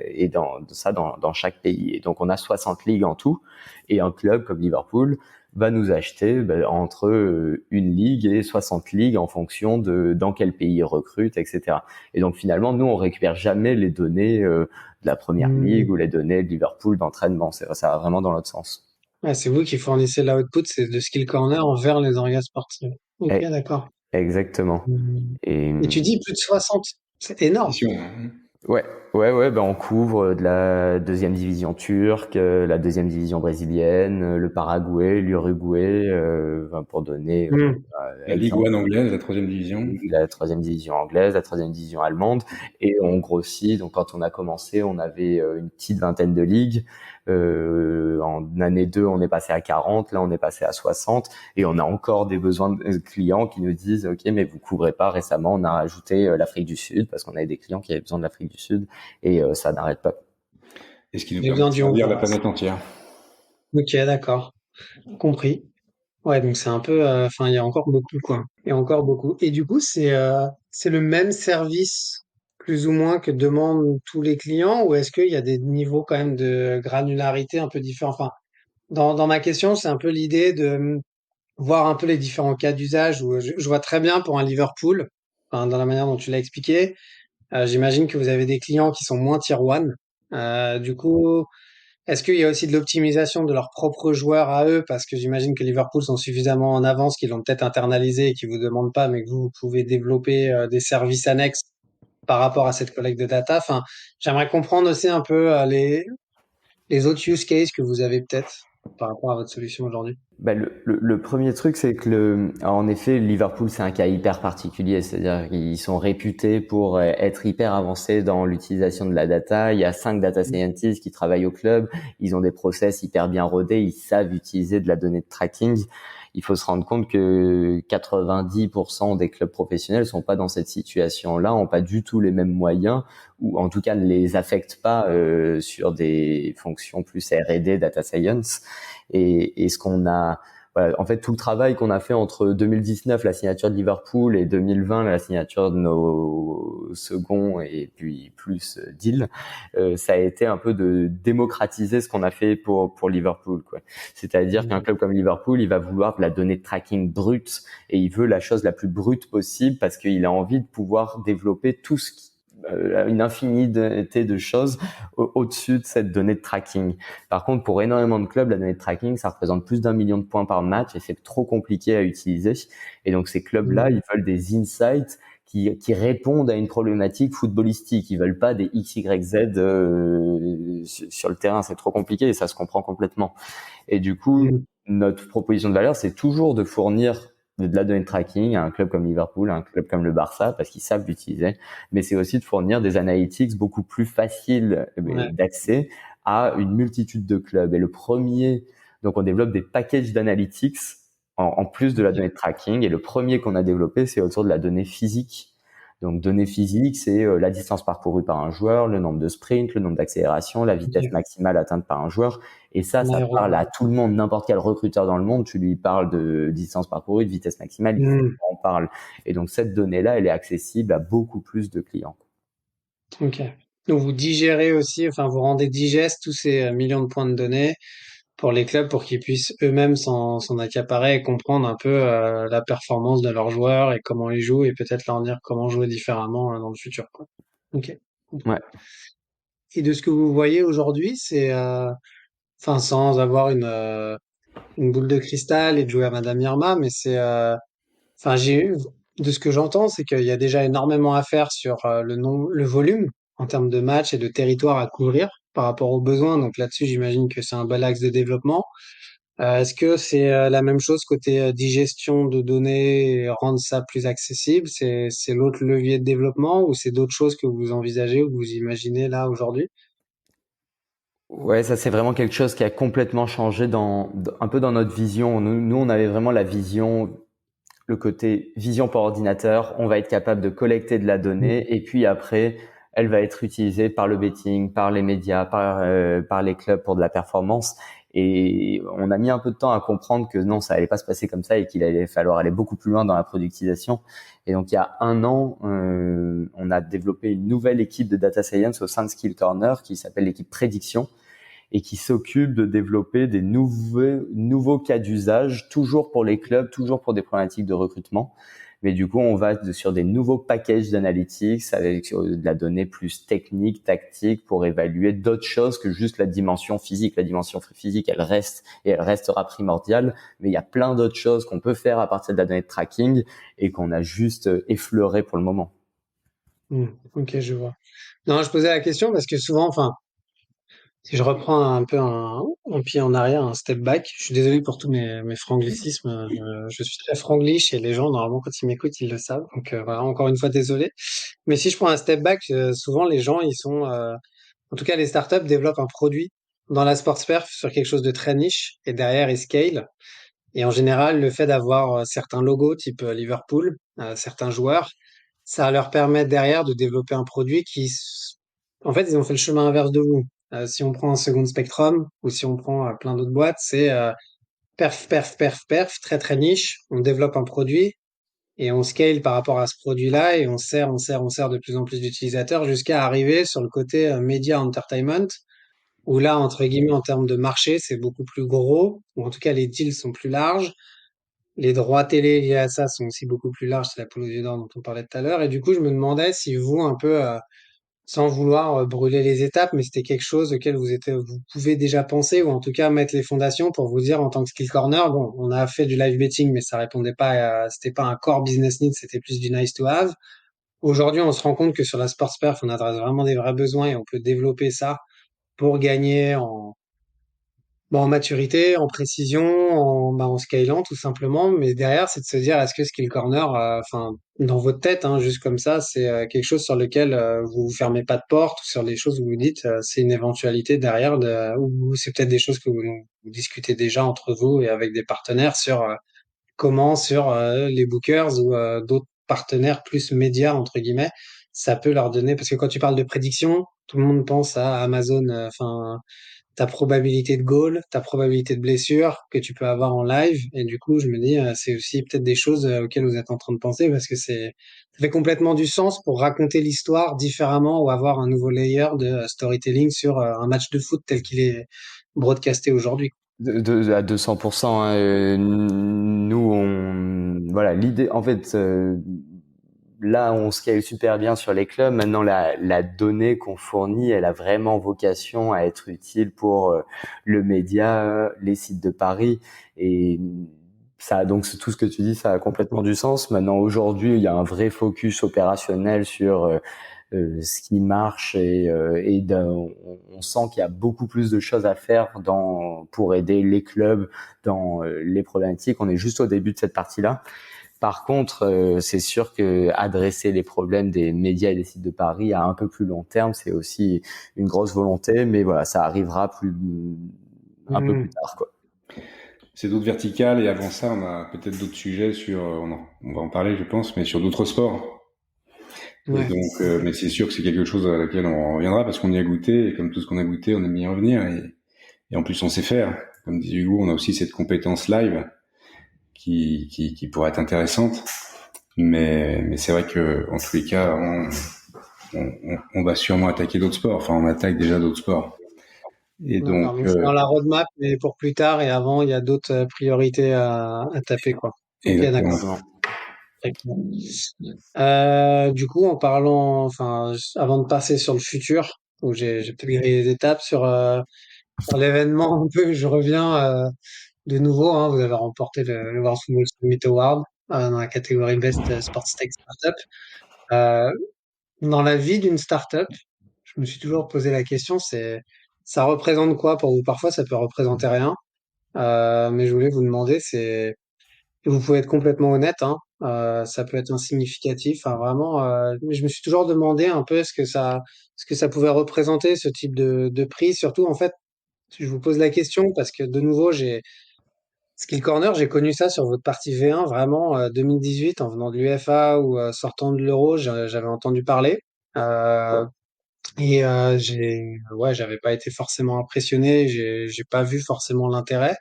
et dans chaque pays. Et donc on a 60 ligues en tout. Et un club comme Liverpool va nous acheter entre une ligue et 60 ligues en fonction de dans quel pays il recrute, etc. Et donc finalement, nous, on récupère jamais les données de la première ligue ou les données de Liverpool d'entraînement. Ça va vraiment dans l'autre sens. Ouais, c'est vous qui fournissez l'output, c'est de Skill Corner envers les orgas sportifs. Ok, Et, d'accord. exactement. Et Et tu dis plus de 60, c'est énorme. ouais, ouais, ben on couvre de la deuxième division turque, la deuxième division brésilienne, le Paraguay, l'Uruguay, pour donner La Ligue exemple. 1 anglaise, la troisième division. La troisième division anglaise, la troisième division allemande, et on grossit. Donc quand on a commencé, on avait une petite vingtaine de ligues. En année 2, on est passé à 40, là on est passé à 60, et on a encore des besoins de clients qui nous disent ok, mais vous couvrez pas. Récemment, on a rajouté l'Afrique du Sud parce qu'on avait des clients qui avaient besoin de l'Afrique du Sud, et ça n'arrête pas. Et ce qui nous permet de servir la planète entière. Ok, d'accord. Compris. Ouais, donc c'est un peu, enfin, il y a encore beaucoup, quoi. Il y a encore beaucoup. Et du coup, c'est le même service, plus ou moins, que demandent tous les clients, ou est-ce qu'il y a des niveaux quand même de granularité un peu différents? Enfin, dans ma question, c'est un peu l'idée de voir un peu les différents cas d'usage où je vois très bien pour un Liverpool, enfin, dans la manière dont tu l'as expliqué, j'imagine que vous avez des clients qui sont moins tier one. Du coup, est-ce qu'il y a aussi de l'optimisation de leurs propres joueurs à eux? Parce que j'imagine que Liverpool sont suffisamment en avance qu'ils l'ont peut-être internalisé et qu'ils vous demandent pas, mais que vous pouvez développer des services annexes par rapport à cette collecte de data. Enfin, j'aimerais comprendre aussi un peu les autres use cases que vous avez peut-être par rapport à votre solution aujourd'hui. Le premier truc, c'est que alors, en effet, Liverpool, c'est un cas hyper particulier. C'est-à-dire qu'ils sont réputés pour être hyper avancés dans l'utilisation de la data. Il y a 5 data scientists qui travaillent au club. Ils ont des process hyper bien rodés. Ils savent utiliser de la donnée de tracking. Il faut se rendre compte que 90% des clubs professionnels sont pas dans cette situation-là, ont pas du tout les mêmes moyens, ou en tout cas ne les affectent pas sur des fonctions plus R&D, data science. Et ce qu'on a, voilà, en fait, tout le travail qu'on a fait entre 2019, la signature de Liverpool, et 2020, la signature de nos seconds et puis plus deal, ça a été un peu de démocratiser ce qu'on a fait pour Liverpool, quoi. C'est-à-dire qu'un club comme Liverpool, il va vouloir de la donnée de tracking brute, et il veut la chose la plus brute possible parce qu'il a envie de pouvoir développer tout ce qui une infinité de choses au-dessus de cette donnée de tracking. Par contre, pour énormément de clubs, la donnée de tracking, ça représente plus d'1 million de points par match et c'est trop compliqué à utiliser. Et donc, ces clubs-là, ils veulent des insights qui répondent à une problématique footballistique. Ils veulent pas des X, Y, Z sur le terrain. C'est trop compliqué et ça se comprend complètement. Et du coup, notre proposition de valeur, c'est toujours de fournir de la donnée de tracking à un club comme Liverpool, à un club comme le Barça, parce qu'ils savent l'utiliser. Mais c'est aussi de fournir des analytics beaucoup plus faciles d'accès à une multitude de clubs. Et le premier, donc on développe des packages d'analytics en plus de la donnée de tracking. Et le premier qu'on a développé, c'est autour de la donnée physique. Donc, données physiques, c'est la distance parcourue par un joueur, le nombre de sprints, le nombre d'accélérations, la vitesse maximale atteinte par un joueur. Et ça parle à tout le monde, n'importe quel recruteur dans le monde. Tu lui parles de distance parcourue, de vitesse maximale, il en parle. Et donc, cette donnée-là, elle est accessible à beaucoup plus de clients. Ok. Donc, vous digérez aussi, enfin, vous rendez digeste tous ces millions de points de données pour les clubs pour qu'ils puissent eux-mêmes s'en accaparer et comprendre un peu la performance de leurs joueurs et comment ils jouent et peut-être leur dire comment jouer différemment dans le futur, quoi. Ok. Ouais. Et de ce que vous voyez aujourd'hui, c'est, enfin, sans avoir une boule de cristal et de jouer à Madame Irma, mais c'est, enfin, de ce que j'entends, c'est qu'il y a déjà énormément à faire sur le volume en termes de matchs et de territoire à couvrir par rapport aux besoins. Donc là-dessus, j'imagine que c'est un bel axe de développement. Est-ce que c'est la même chose côté digestion de données et rendre ça plus accessible? C'est l'autre levier de développement ou c'est d'autres choses que vous envisagez ou que vous imaginez là aujourd'hui? Ouais, ça c'est vraiment quelque chose qui a complètement changé un peu dans notre vision. Nous, on avait vraiment la vision, le côté vision par ordinateur. On va être capable de collecter de la donnée et puis après, elle va être utilisée par le betting, par les médias, par les clubs pour de la performance. Et on a mis un peu de temps à comprendre que non, ça allait pas se passer comme ça et qu'il allait falloir aller beaucoup plus loin dans la productisation. Et donc, il y a un an, on a développé une nouvelle équipe de data science au sein de Skill Corner qui s'appelle l'équipe prédiction et qui s'occupe de développer des nouveaux cas d'usage, toujours pour les clubs, toujours pour des problématiques de recrutement. Mais du coup, on va sur des nouveaux packages d'analytics avec de la donnée plus technique, tactique, pour évaluer d'autres choses que juste la dimension physique. La dimension physique, elle reste et elle restera primordiale, mais il y a plein d'autres choses qu'on peut faire à partir de la donnée de tracking et qu'on a juste effleuré pour le moment. Ok, je vois. Non, je posais la question parce que souvent, enfin, si je reprends un peu un pied en arrière, un step back, je suis désolé pour tous mes franglicismes. Je suis très franglish et les gens, normalement, quand ils m'écoutent, ils le savent. Donc voilà, encore une fois, désolé. Mais si je prends un step back, souvent les gens, ils sont, en tout cas, les startups développent un produit dans la sports perf sur quelque chose de très niche et derrière, ils scale. Et en général, le fait d'avoir certains logos type Liverpool, certains joueurs, ça leur permet derrière de développer un produit en fait, ils ont fait le chemin inverse de vous. Si on prend un second Spectrum ou si on prend plein d'autres boîtes, c'est perf, perf, perf, perf, très très niche. On développe un produit et on scale par rapport à ce produit-là et on sert de plus en plus d'utilisateurs jusqu'à arriver sur le côté media entertainment où là, entre guillemets, en termes de marché, c'est beaucoup plus gros, ou en tout cas les deals sont plus larges. Les droits télé liés à ça sont aussi beaucoup plus larges, c'est la poule aux yeux d'or dont on parlait tout à l'heure. Et du coup, je me demandais si vous, un peu, sans vouloir brûler les étapes, mais c'était quelque chose auquel vous pouvez déjà penser, ou en tout cas mettre les fondations pour vous dire en tant que skill corner, bon, on a fait du live betting, mais ça répondait pas c'était pas un core business need, c'était plus du nice to have. Aujourd'hui, on se rend compte que sur la sports perf, on adresse vraiment des vrais besoins et on peut développer ça pour gagner en maturité, en précision, en scalant tout simplement. Mais derrière, c'est de se dire, est-ce que Skill Corner, enfin, dans votre tête, hein, juste comme ça, c'est quelque chose sur lequel vous vous fermez pas de porte, ou sur les choses où vous dites, c'est une éventualité derrière, ou c'est peut-être des choses que vous discutez déjà entre vous et avec des partenaires sur comment, sur les bookers ou d'autres partenaires plus médias, entre guillemets, ça peut leur donner, parce que quand tu parles de prédiction, tout le monde pense à Amazon, enfin, ta probabilité de goal, ta probabilité de blessure que tu peux avoir en live. Et du coup, je me dis, c'est aussi peut-être des choses auxquelles vous êtes en train de penser parce que ça fait complètement du sens pour raconter l'histoire différemment ou avoir un nouveau layer de storytelling sur un match de foot tel qu'il est broadcasté aujourd'hui. À 200%. Nous, voilà, l'idée, en fait, là, on scale super bien sur les clubs. Maintenant, la donnée qu'on fournit, elle a vraiment vocation à être utile pour le média, les sites de paris. Et ça, donc, tout ce que tu dis, ça a complètement du sens. Maintenant, aujourd'hui, il y a un vrai focus opérationnel sur ce qui marche on sent qu'il y a beaucoup plus de choses à faire pour aider les clubs dans les problématiques. On est juste au début de cette partie-là. Par contre, c'est sûr que adresser les problèmes des médias et des sites de paris à un peu plus long terme, c'est aussi une grosse volonté, mais voilà, ça arrivera un peu plus tard, quoi. C'est d'autres verticales et avant ça, on a peut-être d'autres sujets on va en parler, je pense, mais sur d'autres sports. Et Ouais. donc, mais c'est sûr que c'est quelque chose à laquelle on reviendra parce qu'on y a goûté et comme tout ce qu'on a goûté, on aime y revenir et en plus on sait faire. Comme dit Hugo, on a aussi cette compétence live qui pourrait être intéressante. Mais c'est vrai que en tous les cas, on va sûrement attaquer d'autres sports. Enfin, on attaque déjà d'autres sports. Et donc, D'accord. Donc c'est dans la roadmap, mais pour plus tard et avant, il y a d'autres priorités à taper, quoi. Ok, d'accord. exactement. Exactement. Très clair. Du coup, enfin, avant de passer sur le futur, où j'ai peut-être grillé les étapes sur l'événement un peu, je reviens de nouveau. Hein, vous avez remporté le World Football Summit Award dans la catégorie Best Sports Tech Startup. Euh, dans la vie d'une startup, je me suis toujours posé la question, ça représente quoi pour vous? Parfois, ça peut représenter rien. Mais je voulais vous demander, et vous pouvez être complètement honnête, hein, ça peut être insignificatif, hein, vraiment. Mais je me suis toujours demandé un peu ce que ça pouvait représenter ce type de prix. Surtout, en fait, je vous pose la question parce que de nouveau, j'ai Skill Corner, j'ai connu ça sur votre partie V1, vraiment 2018, en venant de l'UFA ou sortant de l'Euro, j'avais entendu parler. Euh, ouais, j'avais pas été forcément impressionné, j'ai pas vu forcément l'intérêt.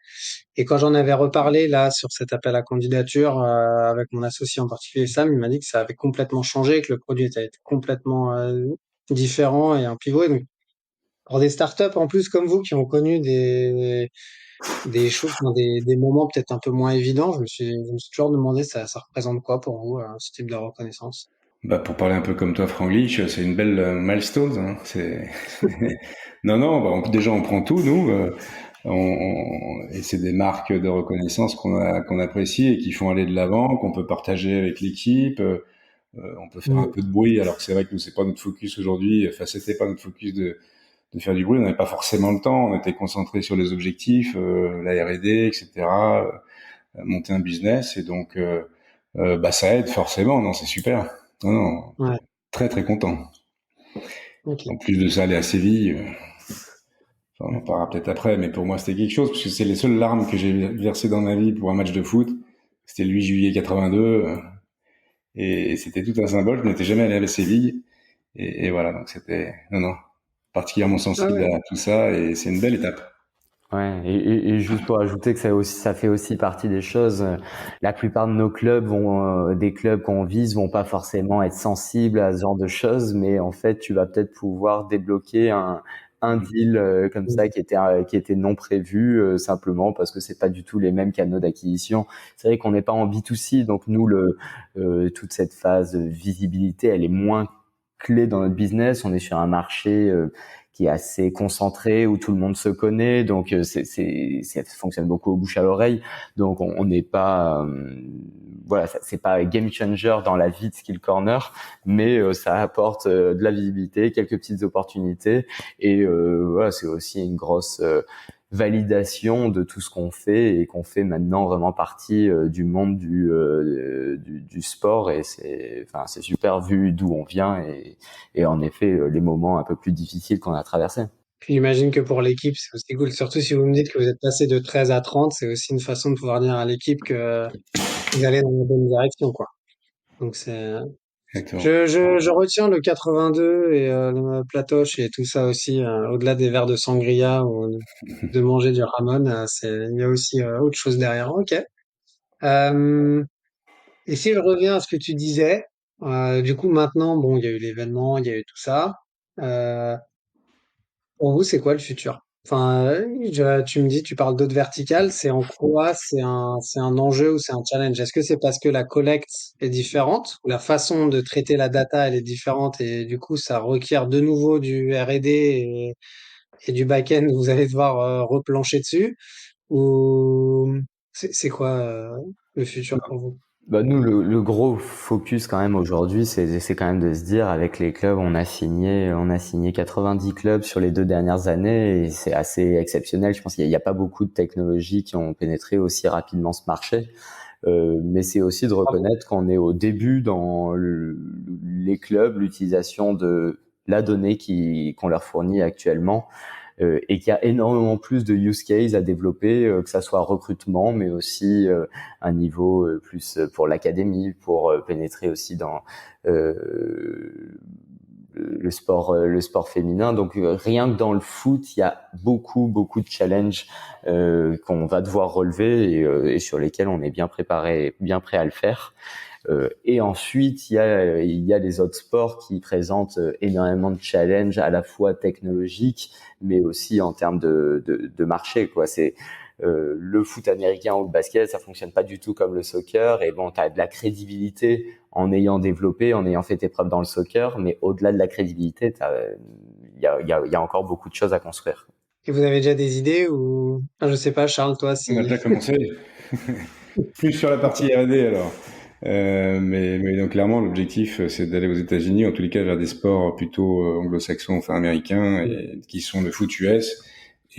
Et quand j'en avais reparlé là sur cet appel à candidature avec mon associé en particulier Sam, il m'a dit que ça avait complètement changé, que le produit était complètement différent et un pivot. Et donc, pour des startups en plus comme vous qui ont connu des choses, enfin, des moments peut-être un peu moins évidents, je me suis toujours demandé ça représente quoi pour vous ce type de reconnaissance. Bah, pour parler un peu comme toi, Franglish, c'est une belle milestone. Hein. Non, non, bah, déjà on prend tout, nous. Et c'est des marques de reconnaissance qu'on apprécie et qui font aller de l'avant, qu'on peut partager avec l'équipe. On peut faire un Mm. peu de bruit, alors que c'est vrai que nous, c'est pas notre focus aujourd'hui. Enfin, c'était pas notre focus de faire du bruit. On n'avait pas forcément le temps. On était concentré sur les objectifs, la R&D, etc. Monter un business. Et donc, bah, ça aide forcément. Non, c'est super. Non, non, Ouais, très très content. En ok. plus de ça, aller à Séville, enfin, on en parlera peut-être après, mais pour moi c'était quelque chose, parce que c'est les seules larmes que j'ai versées dans ma vie pour un match de foot. C'était le 8 juillet 82, et c'était tout un symbole. Je n'étais jamais allé à Séville, et voilà, donc c'était, non, non, particulièrement Ah sensible ouais. à tout ça, et c'est une belle étape. Ouais, et juste pour ajouter que ça fait aussi partie des choses. La plupart de nos clubs des clubs qu'on vise vont pas forcément être sensibles à ce genre de choses, mais en fait, tu vas peut-être pouvoir débloquer un deal comme Mm. ça qui était non prévu simplement parce que c'est pas du tout les mêmes canaux d'acquisition. C'est vrai qu'on n'est pas en B2C, donc nous toute cette phase de visibilité, elle est moins clé dans notre business. On est sur un marché qui est assez concentré où tout le monde se connaît, donc ça fonctionne beaucoup au bouche à l'oreille. Donc on n'est pas voilà, c'est pas game changer dans la vie de Skill Corner, mais ça apporte de la visibilité, quelques petites opportunités, et voilà, c'est aussi une grosse validation de tout ce qu'on fait et qu'on fait maintenant vraiment partie du monde du sport, et c'est super vu d'où on vient, et en effet les moments un peu plus difficiles qu'on a traversés. Puis j'imagine que pour l'équipe, c'est aussi cool. Surtout si vous me dites que vous êtes passé de 13 à 30, c'est aussi une façon de pouvoir dire à l'équipe que vous allez dans la bonne direction, quoi. Donc Exactement. je retiens le 82 et le platoche et tout ça aussi, au-delà des verres de sangria ou de manger du ramen, il y a aussi autre chose derrière. Ok. Euh, et si je reviens à ce que tu disais, du coup maintenant, bon, il y a eu l'événement, il y a eu tout ça. Euh, pour vous, c'est quoi le futur? Enfin, tu me dis, tu parles d'autres verticales, c'est en quoi c'est un enjeu ou c'est un challenge? Est-ce que c'est parce que la collecte est différente, ou la façon de traiter la data, elle est différente et du coup, ça requiert de nouveau du R&D et du back-end, vous allez devoir replancher dessus? Ou c'est quoi le futur pour vous? Bah nous, le gros focus quand même aujourd'hui, c'est quand même de se dire, avec les clubs, on a signé 90 clubs sur les 2 dernières années, et c'est assez exceptionnel. Je pense qu'il y a pas beaucoup de technologies qui ont pénétré aussi rapidement ce marché. Mais c'est aussi de Bravo. reconnaître qu'on est au début dans les clubs, l'utilisation de la donnée qu'on leur fournit actuellement, et qu'il y a énormément plus de use cases à développer, que ça soit recrutement, mais aussi un niveau plus pour l'académie, pour pénétrer aussi dans le sport féminin. Donc rien que dans le foot, il y a beaucoup de challenges qu'on va devoir relever, et sur lesquels on est bien préparé, bien prêt à le faire. Et ensuite, il y a les autres sports qui présentent énormément de challenges, à la fois technologiques, mais aussi en termes de marché, quoi. C'est le foot américain ou le basket, ça fonctionne pas du tout comme le soccer. Et bon, t'as de la crédibilité en ayant développé, en ayant fait tes preuves dans le soccer, mais au-delà de la crédibilité, il y a encore beaucoup de choses à construire. Et vous avez déjà des idées ou je sais pas, Charles, toi, On a si déjà commencé. Plus sur la partie R&D alors. Mais donc clairement l'objectif c'est d'aller aux États-Unis, en tous les cas vers des sports plutôt anglo-saxons, enfin américains, et qui sont le foot US,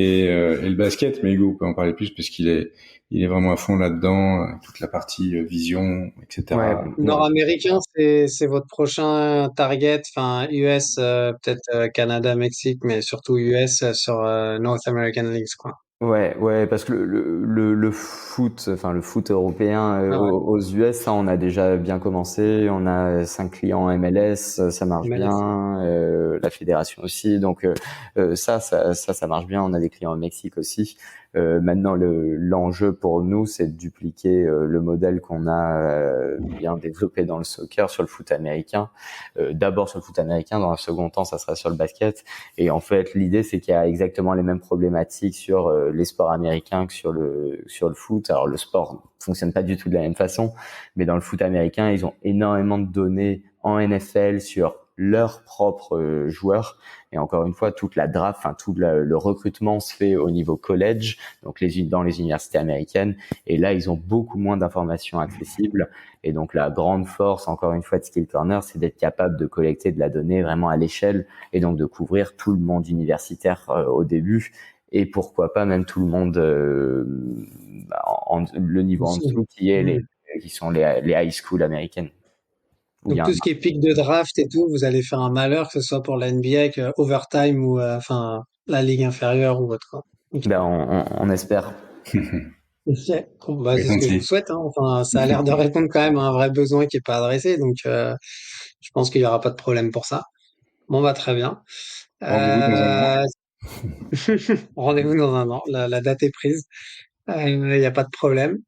et le basket. Mais Hugo peut en parler plus parce il est vraiment à fond là-dedans, toute la partie vision, Ouais, etc. Nord-américain, c'est votre prochain target, enfin US, peut-être Canada, Mexique, mais surtout US sur North American Leagues, quoi. ouais, parce que le foot, enfin le foot européen Ah ouais, aux US, ça on a déjà bien commencé. On a 5 clients en MLS, ça marche MLS. bien. La fédération aussi, donc ça marche bien. On a des clients au Mexique aussi. Maintenant, l'enjeu pour nous, c'est de dupliquer le modèle qu'on a bien développé dans le soccer sur le foot américain. D'abord sur le foot américain, dans un second temps, ça sera sur le basket. Et en fait, l'idée, c'est qu'il y a exactement les mêmes problématiques sur les sports américains que sur le foot. Alors, le sport fonctionne pas du tout de la même façon, mais dans le foot américain, ils ont énormément de données en NFL sur leurs propres joueurs. Et encore une fois, toute la draft, enfin tout le recrutement se fait au niveau college, donc dans les universités américaines. Et là, ils ont beaucoup moins d'informations accessibles. Et donc la grande force, encore une fois, de Skill Corner, c'est d'être capable de collecter de la donnée vraiment à l'échelle et donc de couvrir tout le monde universitaire au début. Et pourquoi pas même tout le monde le niveau en dessous Hmm. qui sont les high school américaines où il y Donc a tout ce qui est pic de draft et tout, vous allez faire un malheur, que ce soit pour la NBA avec overtime ou enfin la ligue inférieure ou autre, quoi. Ok. ben on espère. Ok. Bon, bah, Oui, c'est ce que je vous gentil. souhaite, hein. Enfin, ça a l'air de répondre quand même à un vrai besoin qui est pas adressé, donc je pense qu'il y aura pas de problème pour ça. Bon, bah très bien. Rendez-vous dans un an. Euh, Rendez-vous dans un an. La date est prise. Il n'y a pas de problème.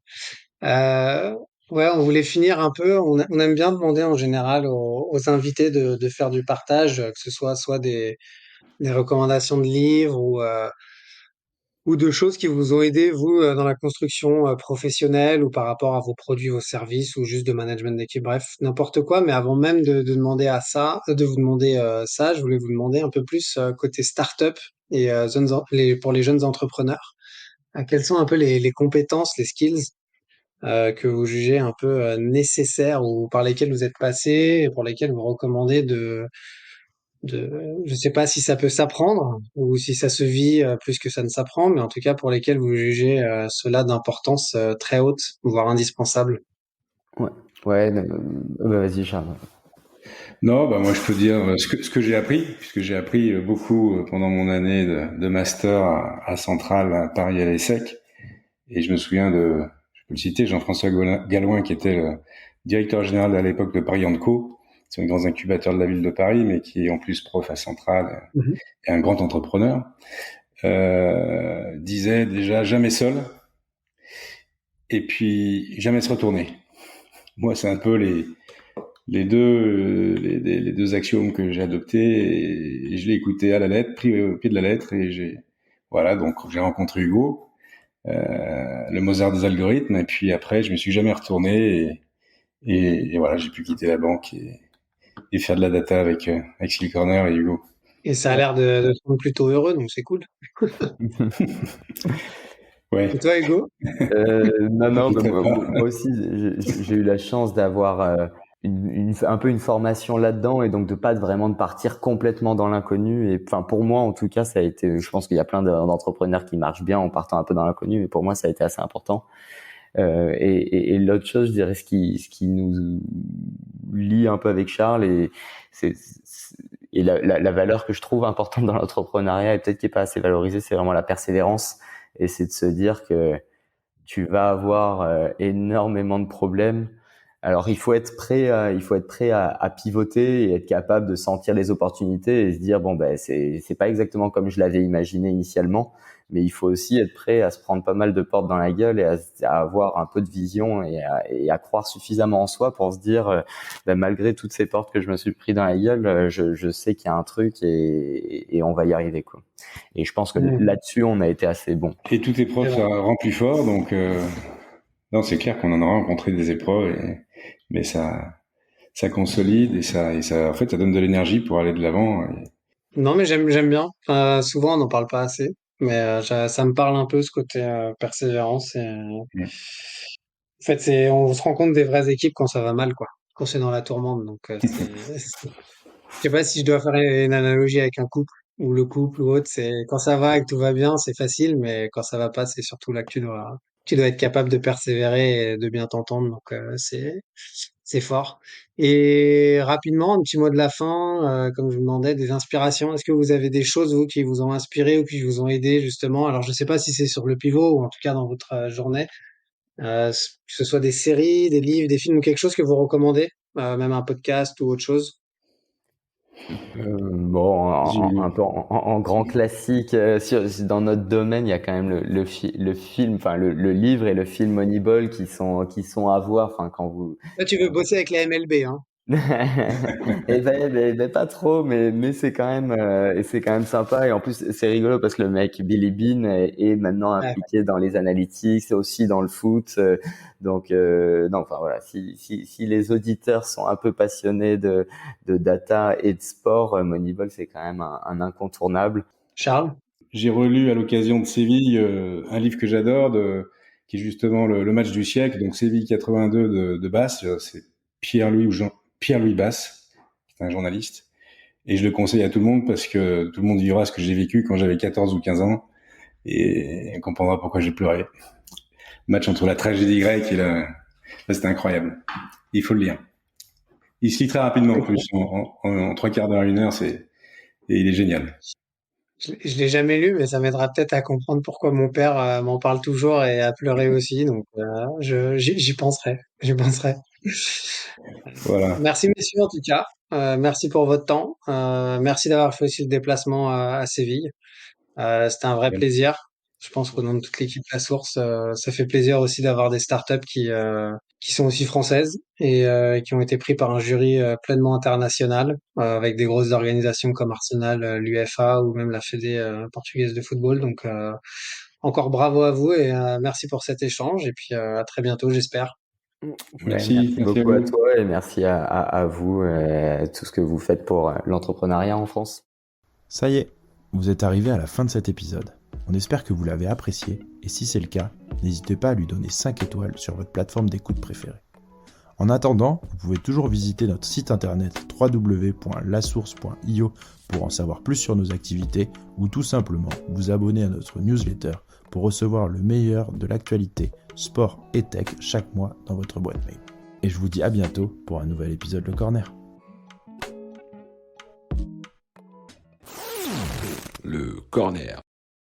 Euh, ouais, on voulait finir un peu. On aime bien demander en général aux invités de faire du partage, que ce soit des recommandations de livres ou de choses qui vous ont aidé, vous, dans la construction professionnelle ou par rapport à vos produits, vos services ou juste de management d'équipe. Bref, n'importe quoi. Mais avant même de demander de vous demander ça, je voulais vous demander un peu plus côté start-up et pour les jeunes entrepreneurs. Quelles sont un peu les compétences, les skills que vous jugez un peu nécessaires ou par lesquels vous êtes passé et pour lesquels vous recommandez je sais pas si ça peut s'apprendre ou si ça se vit plus que ça ne s'apprend, mais en tout cas pour lesquels vous jugez cela d'importance très haute, voire indispensable. Ouais, ouais, vas-y Charles. Non, bah moi je peux dire ce que j'ai appris, puisque j'ai appris beaucoup pendant mon année de master à Centrale, à Paris à l'ESSEC. Et je me souviens je peux le citer, Jean-François Galouin, qui était le directeur général à l'époque de Paris Co. C'est un grand incubateur de la ville de Paris, mais qui est en plus prof à Centrale Mhm. et un grand entrepreneur, disait déjà jamais seul, et puis jamais se retourner. Moi, c'est un peu les deux axiomes que j'ai adoptés, et je l'ai écouté à la lettre, pris au pied de la lettre, et voilà, donc j'ai rencontré Hugo, le Mozart des algorithmes, et puis après, je me suis jamais retourné, et voilà, j'ai pu quitter la banque et faire de la data avec Skill Corner et Hugo. Et ça a l'air de te rendre plutôt heureux, donc c'est cool. Ouais, Et toi, Hugo? Non, je bah, ne moi, pas. moi aussi, j'ai eu la chance d'avoir un peu une formation là-dedans et donc de pas vraiment de partir complètement dans l'inconnu. Et enfin, pour moi, en tout cas, ça a été. Je pense qu'il y a plein d'entrepreneurs qui marchent bien en partant un peu dans l'inconnu, mais pour moi, ça a été assez important. Et l'autre chose, je dirais, ce qui nous lie un peu avec Charles c'est et la valeur que je trouve importante dans l'entrepreneuriat et peut-être qui est pas assez valorisée, c'est vraiment la persévérance. Et c'est de se dire que tu vas avoir énormément de problèmes. Alors il faut être prêt à pivoter et être capable de sentir les opportunités et se dire bon ben c'est pas exactement comme je l'avais imaginé initialement, mais il faut aussi être prêt à se prendre pas mal de portes dans la gueule et à avoir un peu de vision et à croire suffisamment en soi pour se dire ben, malgré toutes ces portes que je me suis pris dans la gueule, je sais qu'il y a un truc et on va y arriver quoi. Et je pense que Mhm. là-dessus on a été assez bon. Et toute C'est épreuve, vrai. ça rend plus fort, donc non, c'est clair qu'on en aura rencontré des épreuves, mais ça consolide et ça, en fait, ça donne de l'énergie pour aller de l'avant. Non, mais j'aime bien. Enfin, souvent, on n'en parle pas assez, mais ça me parle un peu ce côté persévérance. En fait, on se rend compte des vraies équipes quand ça va mal, quoi. Quand c'est dans la tourmente. Donc, je sais pas si je dois faire une analogie avec un couple. ou le couple ou autre, c'est quand ça va et que tout va bien, c'est facile, mais quand ça va pas, c'est surtout là que tu dois être capable de persévérer et de bien t'entendre. Donc c'est fort. Et rapidement, un petit mot de la fin, comme je vous demandais, des inspirations. Est-ce que vous avez des choses vous qui vous ont inspiré ou qui vous ont aidé justement? Alors je sais pas si c'est sur le pivot ou en tout cas dans votre journée, que ce soit des séries, des livres, des films ou quelque chose que vous recommandez, même un podcast ou autre chose. Bon, J'ai un eu peu en grand classique, dans notre domaine, il y a quand même le film, enfin le livre et le film Moneyball qui sont à voir. Enfin, quand vous Là, tu veux bosser avec la MLB, hein? et ben, pas trop, mais c'est quand même sympa. Et en plus, c'est rigolo parce que le mec Billy Bean est maintenant Ouais. impliqué dans les analytics, aussi dans le foot. Donc, non, enfin voilà, si les auditeurs sont un peu passionnés de data et de sport, Moneyball, c'est quand même un incontournable. Charles? J'ai relu à l'occasion de Séville un livre que j'adore, qui est justement le match du siècle, donc Séville 82 de Basse. C'est Pierre-Louis Basse, qui est un journaliste. Et je le conseille à tout le monde parce que tout le monde vivra ce que j'ai vécu quand j'avais 14 ou 15 ans et comprendra pourquoi j'ai pleuré. Match entre la tragédie grecque et c'était incroyable. Il faut le lire. Il se lit très rapidement en plus, en 3/4 d'heure, 1 heure, et il est génial. Je l'ai jamais lu, mais ça m'aidera peut-être à comprendre pourquoi mon père m'en parle toujours et a pleuré aussi. Donc, j'y penserai. J'y penserai. Voilà. Merci messieurs en tout cas. Merci pour votre temps. Merci d'avoir fait aussi le déplacement à Séville. C'était un vrai plaisir. Je pense qu'au nom de toute l'équipe La Source, ça fait plaisir aussi d'avoir des startups qui sont aussi françaises et qui ont été pris par un jury pleinement international, avec des grosses organisations comme Arsenal, l'UEFA ou même la Fédé portugaise de football. Donc encore bravo à vous et merci pour cet échange et puis à très bientôt, j'espère. Ouais, Merci, merci merci à beaucoup à vous. toi et merci à vous, tout ce que vous faites pour l'entrepreneuriat en France. Ça y est, vous êtes arrivé à la fin de cet épisode. On espère que vous l'avez apprécié, et si c'est le cas, n'hésitez pas à lui donner 5 étoiles sur votre plateforme d'écoute préférée. En attendant, vous pouvez toujours visiter notre site internet www.lasource.io pour en savoir plus sur nos activités ou tout simplement vous abonner à notre newsletter pour recevoir le meilleur de l'actualité sport et tech chaque mois dans votre boîte mail. Et je vous dis à bientôt pour un nouvel épisode Le Corner. Le corner.